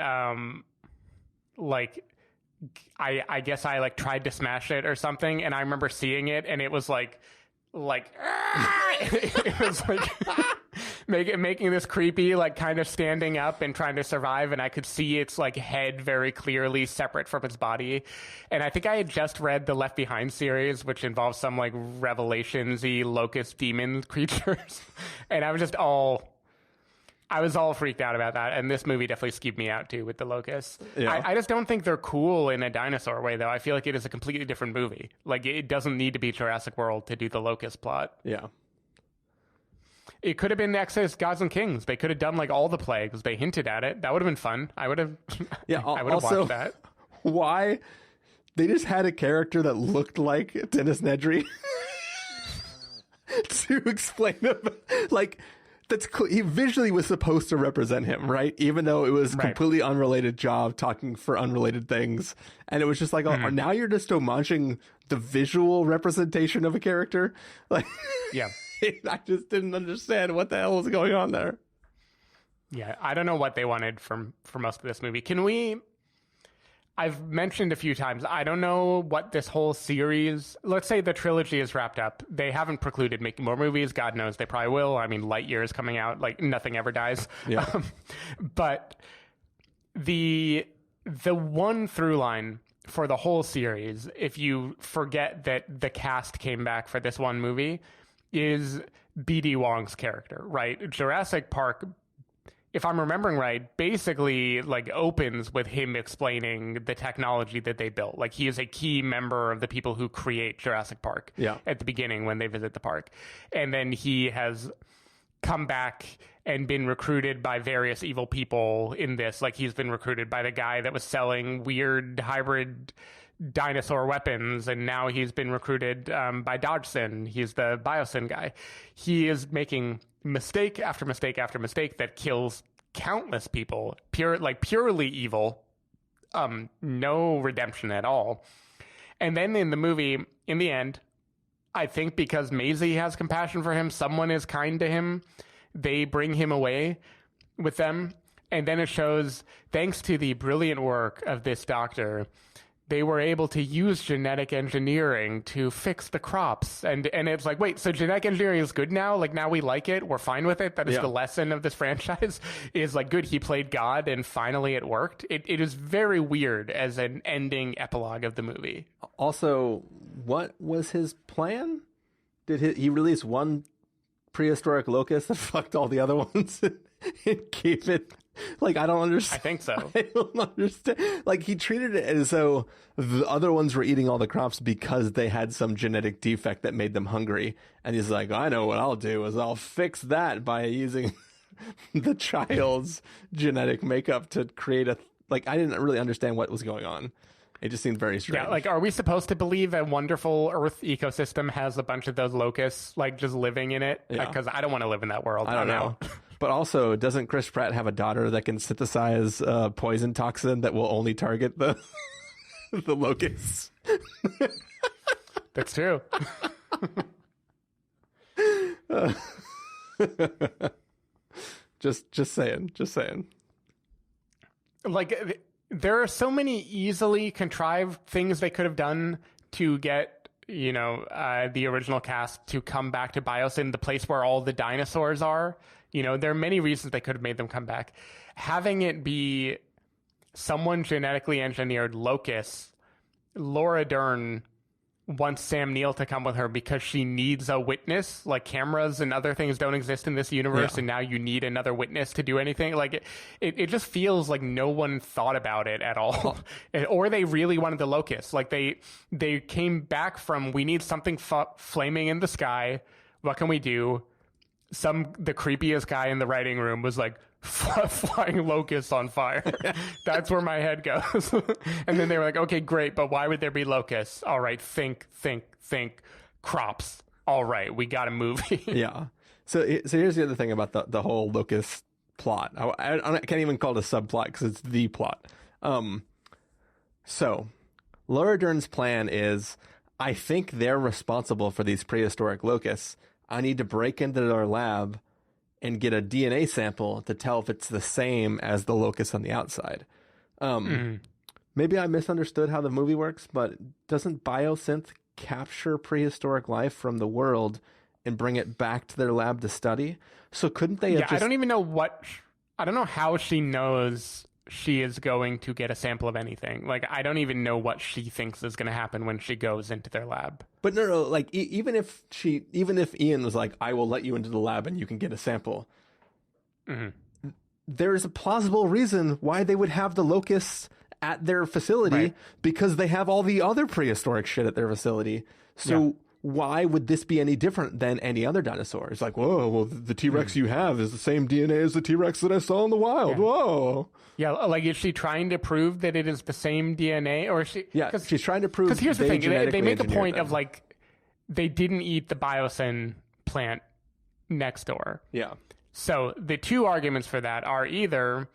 I guess I like tried to smash it or something, and I remember seeing it and it was like it was like making this creepy, like kind of standing up and trying to survive, and I could see its like head very clearly separate from its body. And I think I had just read the Left Behind series, which involves some like Revelations-y locust demon creatures, and I was all freaked out about that, and this movie definitely skeeved me out too with the locusts. Yeah. I just don't think they're cool in a dinosaur way, though. I feel like it is a completely different movie. Like, it doesn't need to be Jurassic World to do the locust plot. Yeah. It could have been Exodus, Gods and Kings. They could have done like all the plagues. They hinted at it. That would have been fun. I would have. Yeah. I would have watched that. Why they just had a character that looked like Dennis Nedry to explain him, like. That's cool. He visually was supposed to represent him, right? Even though it was a completely unrelated job talking for unrelated things. And it was just like, oh, now you're just homaging the visual representation of a character. Like, yeah. I just didn't understand what the hell was going on there. Yeah, I don't know what they wanted for most of this movie. I've mentioned a few times, I don't know what this whole series, let's say the trilogy is wrapped up. They haven't precluded making more movies. God knows they probably will. I mean, Lightyear is coming out, like nothing ever dies. Yeah. But the one through line for the whole series, if you forget that the cast came back for this one movie, is B.D. Wong's character, right? Jurassic Park, if I'm remembering right, basically like opens with him explaining the technology that they built. Like, he is a key member of the people who create Jurassic Park at the beginning when they visit the park. And then he has come back and been recruited by various evil people in this. Like, he's been recruited by the guy that was selling weird hybrid dinosaur weapons, and now he's been recruited by Dodgson. He's the biosyn guy. He is making mistake after mistake after mistake that kills countless people, purely evil, no redemption at all. And then in the movie, in the end, I think because Maisie has compassion for him, someone is kind to him, they bring him away with them. And then it shows, thanks to the brilliant work of this doctor, they were able to use genetic engineering to fix the crops. And it's like, wait, so genetic engineering is good now? Like, now we like it? We're fine with it? That is the lesson of this franchise, is like, good, he played God and finally it worked. It is very weird as an ending epilogue of the movie. Also, what was his plan? Did he release one prehistoric locust that fucked all the other ones and keep it Like, I don't understand. I think so. I don't understand. Like, he treated it as though the other ones were eating all the crops because they had some genetic defect that made them hungry. And he's like, I know what I'll do is I'll fix that by using the child's genetic makeup to create a... Like, I didn't really understand what was going on. It just seemed very strange. Yeah, like, are we supposed to believe a wonderful Earth ecosystem has a bunch of those locusts, like, just living in it? Yeah. Because I don't want to live in that world. I don't know. But also, doesn't Chris Pratt have a daughter that can synthesize poison toxin that will only target the the locusts? That's true. Just saying. Like, there are so many easily contrived things they could have done to get, you know, the original cast to come back to Biosyn, the place where all the dinosaurs are. You know, there are many reasons they could have made them come back. Having it be someone genetically engineered locusts, Laura Dern wants Sam Neill to come with her because she needs a witness. Like, cameras and other things don't exist in this universe, and now you need another witness to do anything. Like, it just feels like no one thought about it at all. Or they really wanted the locusts. Like, they came back from, we need something flaming in the sky. What can we do? The creepiest guy in the writing room was like, flying locusts on fire. That's where my head goes. And then they were like, okay, great, but why would there be locusts? All right, think crops. All right, we got a movie. Yeah. So here's the other thing about the whole locust plot. I can't even call it a subplot because it's the plot. So Laura Dern's plan is, I think they're responsible for these prehistoric locusts. I need to break into their lab and get a DNA sample to tell if it's the same as the locust on the outside. Maybe I misunderstood how the movie works, but doesn't biosynth capture prehistoric life from the world and bring it back to their lab to study? So couldn't they have just... I don't know how she knows she is going to get a sample of anything. Like, I don't even know what she thinks is going to happen when she goes into their lab. But no, like, even if Ian was like, I will let you into the lab and you can get a sample, there's a plausible reason why they would have the locusts at their facility, because they have all the other prehistoric shit at their facility. So why would this be any different than any other dinosaur? It's like, whoa, well, the T-Rex you have is the same DNA as the T-Rex that I saw in the wild. Whoa. Yeah, like, is she trying to prove that it is the same DNA, or is she? Yeah, she's trying to prove. Because here's the thing: they make a point them. of, like, they didn't eat the Biosyn plant next door. Yeah. So the two arguments for that are either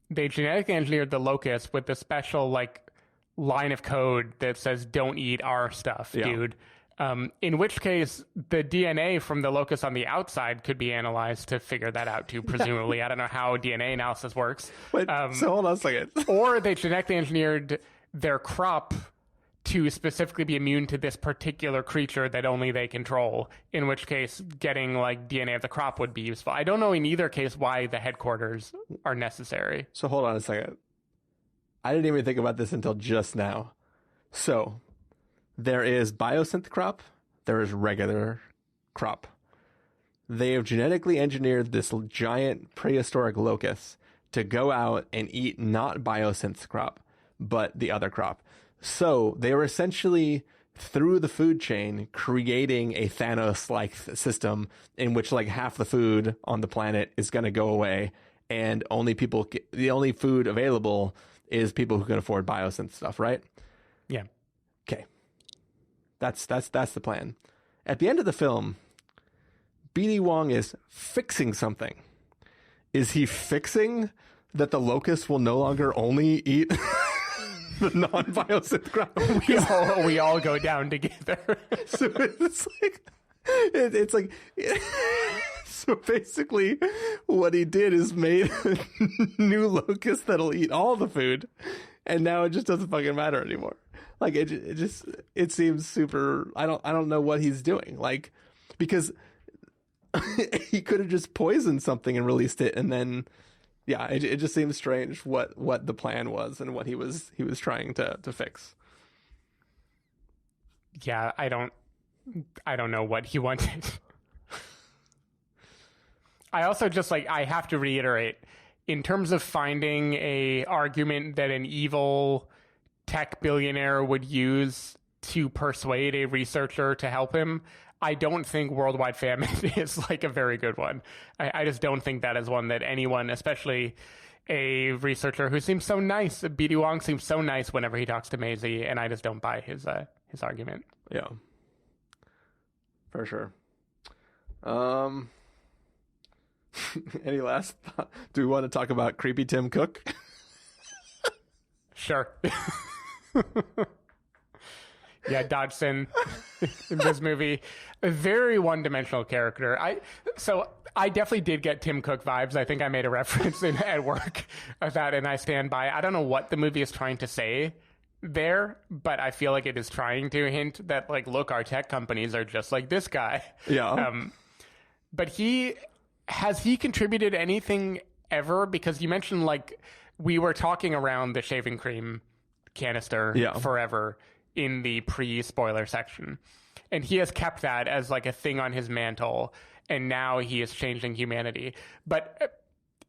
they genetically engineered the locust with a special, like, line of code that says "Don't eat our stuff, dude." In which case, the DNA from the locust on the outside could be analyzed to figure that out too, presumably. I don't know how DNA analysis works. Wait, so hold on a second. Or they genetically engineered their crop to specifically be immune to this particular creature that only they control, in which case getting, like, DNA of the crop would be useful. I don't know in either case why the headquarters are necessary. So hold on a second. I didn't even think about this until just now. So... there is biosynth crop. There is regular crop. They have genetically engineered this giant prehistoric locust to go out and eat not biosynth crop, but the other crop. So they were essentially, through the food chain, creating a Thanos-like system in which, like, half the food on the planet is going to go away, and the only food available is people who can afford biosynth stuff, right? Yeah. Okay. That's the plan. At the end of the film, BD Wong is fixing something. Is he fixing that the locusts will no longer only eat the non-biosynth crop? We all go down together. So it's like so basically what he did is made a new locust that'll eat all the food, and now it just doesn't fucking matter anymore. Like, it seems super... I don't know what he's doing. Like, because he could have just poisoned something and released it, and then, yeah, it just seems strange what the plan was and what he was trying to fix. Yeah, I don't know what he wanted. I also just, like, I have to reiterate, in terms of finding a argument that an evil tech billionaire would use to persuade a researcher to help him, I don't think worldwide famine is like a very good one. I just don't think that is one that anyone, especially a researcher who seems so nice, B.D. Wong seems so nice whenever he talks to Maisie, and I just don't buy his argument. Yeah, for sure. Any last thought? Do we want to talk about creepy Tim Cook? Sure. Yeah, Dodgson in this movie, a very one-dimensional character. I definitely did get Tim Cook vibes. I think I made a reference at work of that, and I stand by. I don't know what the movie is trying to say there, but I feel like it is trying to hint that, like, look, our tech companies are just like this guy. Yeah. But has he contributed anything ever? Because you mentioned, like, we were talking around the shaving cream canister forever in the pre-spoiler section. And he has kept that as like a thing on his mantle, and now he is changing humanity. But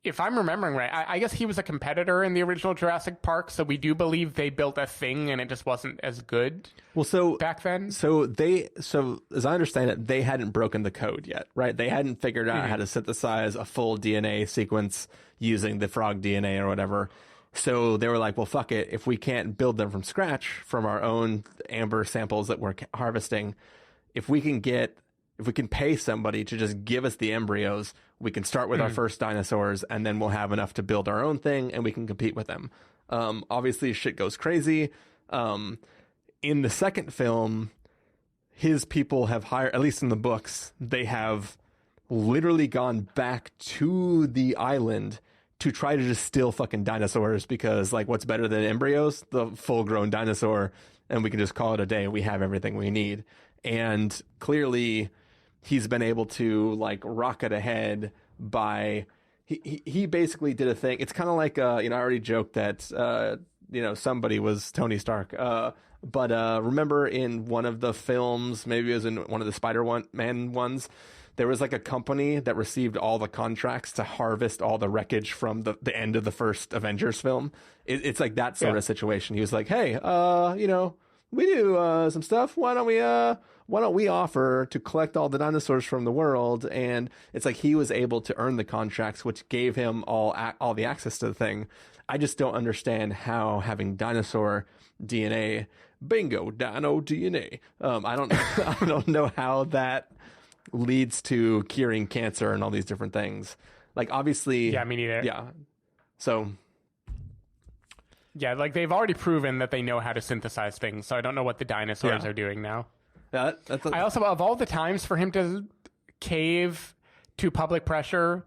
if I'm remembering right, I guess he was a competitor in the original Jurassic Park, so we do believe they built a thing and it just wasn't as good back then. So as I understand it, they hadn't broken the code yet, right? They hadn't figured out how to synthesize a full DNA sequence using the frog DNA or whatever. So they were like, well, fuck it. If we can't build them from scratch from our own amber samples that we're harvesting, if we can pay somebody to just give us the embryos, we can start with our first dinosaurs, and then we'll have enough to build our own thing, and we can compete with them. Obviously, shit goes crazy. In the second film, his people have hired, at least in the books, they have literally gone back to the island to try to just steal fucking dinosaurs, because, like, what's better than embryos? The full-grown dinosaur, and we can just call it a day. We have everything we need. And clearly, he's been able to, like, rocket ahead by... He basically did a thing. It's kind of like, I already joked that, somebody was Tony Stark. But remember in one of the films, maybe it was in one of the Spider-Man ones, there was like a company that received all the contracts to harvest all the wreckage from the end of the first Avengers film. It's like that sort of situation. He was like, hey, we do some stuff. Why don't we offer to collect all the dinosaurs from the world? And it's like he was able to earn the contracts, which gave him all the access to the thing. I just don't understand how having dinosaur DNA, bingo, dino DNA. I don't know how that leads to curing cancer and all these different things. Like, obviously, me neither. Yeah. So, yeah, like, they've already proven that they know how to synthesize things. So I don't know what the dinosaurs are doing now. I also, of all the times for him to cave to public pressure,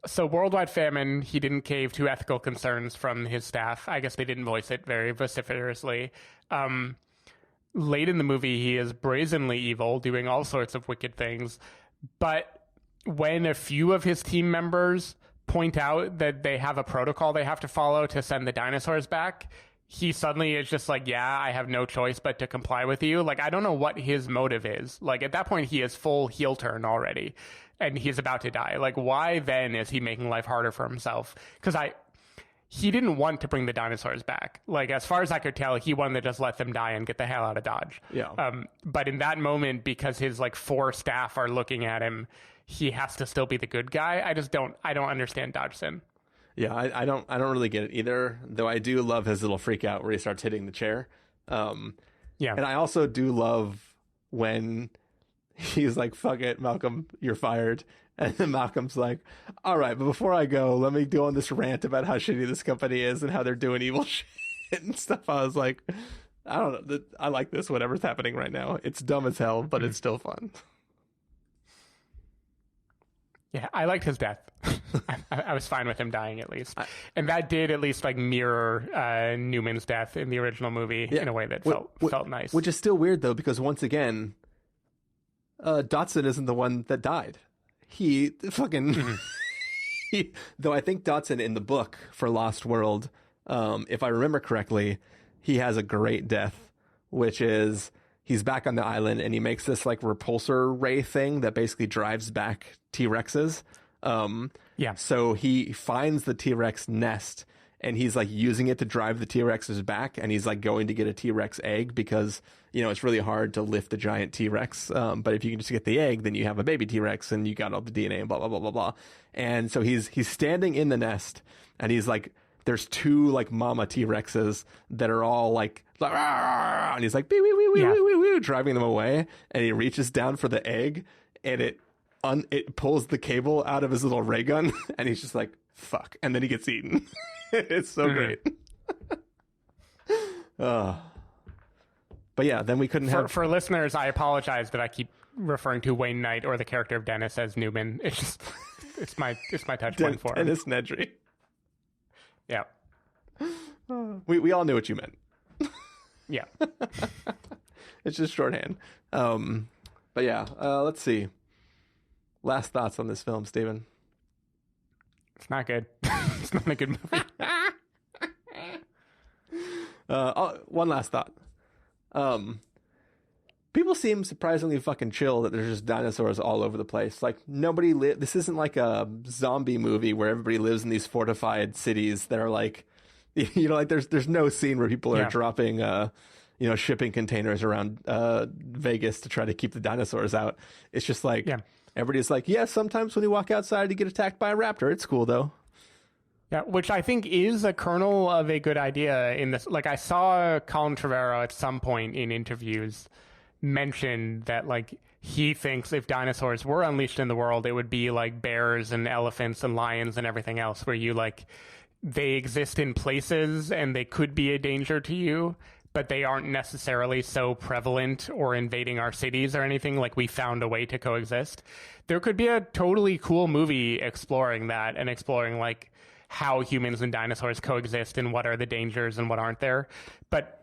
so worldwide famine, he didn't cave to ethical concerns from his staff. I guess they didn't voice it very vociferously. Late in the movie, he is brazenly evil, doing all sorts of wicked things. But when a few of his team members point out that they have a protocol they have to follow to send the dinosaurs back, he suddenly is just like, yeah, I have no choice but to comply with you. Like, I don't know what his motive is. Like, at that point, he is full heel turn already, and he's about to die. Like, why then is he making life harder for himself? Because he didn't want to bring the dinosaurs back. Like, as far as I could tell, he wanted to just let them die and get the hell out of Dodge. Yeah. But in that moment, because his, like, 4 staff are looking at him, he has to still be the good guy. I don't understand Dodgson. Yeah, I don't really get it either, though I do love his little freak out where he starts hitting the chair. And I also do love when he's like, fuck it, Malcolm, you're fired. And then Malcolm's like, all right, but before I go, let me go on this rant about how shitty this company is and how they're doing evil shit and stuff. I was like, I don't know. I like this, whatever's happening right now. It's dumb as hell, but it's still fun. Yeah, I liked his death. I was fine with him dying, at least. And that did at least, like, mirror Newman's death in the original movie in a way that felt nice. Which is still weird, though, because once again, Dodgson isn't the one that died. He fucking... though I think Dodgson in the book for Lost World, if I remember correctly, he has a great death, which is he's back on the island and he makes this, like, repulsor ray thing that basically drives back T-Rexes. Yeah. So he finds the T-Rex nest and he's like using it to drive the T-Rex's back, and he's like going to get a T-Rex egg because, you know, it's really hard to lift a giant T-Rex. But if you can just get the egg, then you have a baby T-Rex and you got all the DNA and blah, blah, blah, blah, blah. And so he's standing in the nest and he's like, there's two like mama T-Rexes that are all like, and he's like, driving them away. And he reaches down for the egg and it pulls the cable out of his little ray gun and he's just like, fuck. And then he gets eaten. It's so great. But yeah, then we couldn't have... For listeners, I apologize that I keep referring to Wayne Knight or the character of Dennis as Newman. It's just, it's my touch point for him. Dennis Nedry. Yeah. We all knew what you meant. Yeah. It's just shorthand. But yeah, let's see. Last thoughts on this film, Stephen. It's not good. It's not a good movie. One last thought. People seem surprisingly fucking chill that there's just dinosaurs all over the place. Like nobody this isn't like a zombie movie where everybody lives in these fortified cities that are like, you know, like there's no scene where people are dropping shipping containers around Vegas to try to keep the dinosaurs out. It's just like everybody's like, yeah, sometimes when you walk outside you get attacked by a raptor. It's cool though. Yeah, which I think is a kernel of a good idea in this. Like I saw Colin Trevorrow at some point in interviews mention that like he thinks if dinosaurs were unleashed in the world, it would be like bears and elephants and lions and everything else, where you like they exist in places and they could be a danger to you, but they aren't necessarily so prevalent or invading our cities or anything. Like we found a way to coexist. There could be a totally cool movie exploring that and exploring like how humans and dinosaurs coexist and what are the dangers and what aren't there. But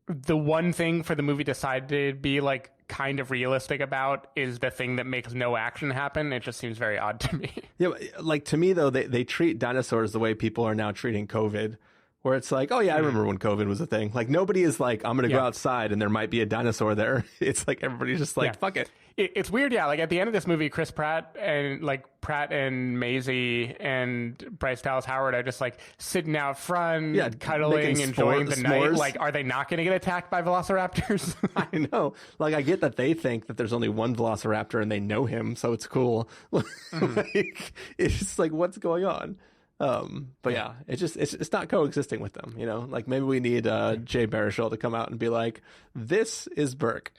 the one thing for the movie decided to be like kind of realistic about is the thing that makes no action happen. It just seems very odd to me. Yeah, like to me though, they treat dinosaurs the way people are now treating COVID, where it's like, oh yeah, I remember when COVID was a thing. Like nobody is like, I'm going to go outside and there might be a dinosaur there. It's like everybody's just like, fuck it. It's weird, yeah. Like at the end of this movie, Chris Pratt and Maisie and Bryce Dallas Howard are just like sitting out front, cuddling, enjoying the night. Like, are they not going to get attacked by velociraptors? I know. Like, I get that they think that there's only one velociraptor and they know him, so it's cool. Like, it's just like, what's going on? But yeah, it's not coexisting with them, you know? Like maybe we need Jay Baruchel to come out and be like, this is Burke.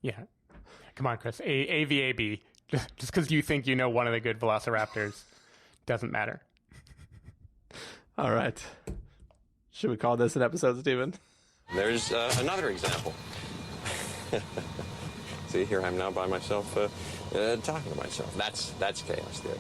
Yeah. Come on, Chris. AVAB. Just because you think you know one of the good velociraptors doesn't matter. All right. Should we call this an episode, Stephen? There's another example. See, here I am now by myself, talking to myself. That's chaos theory.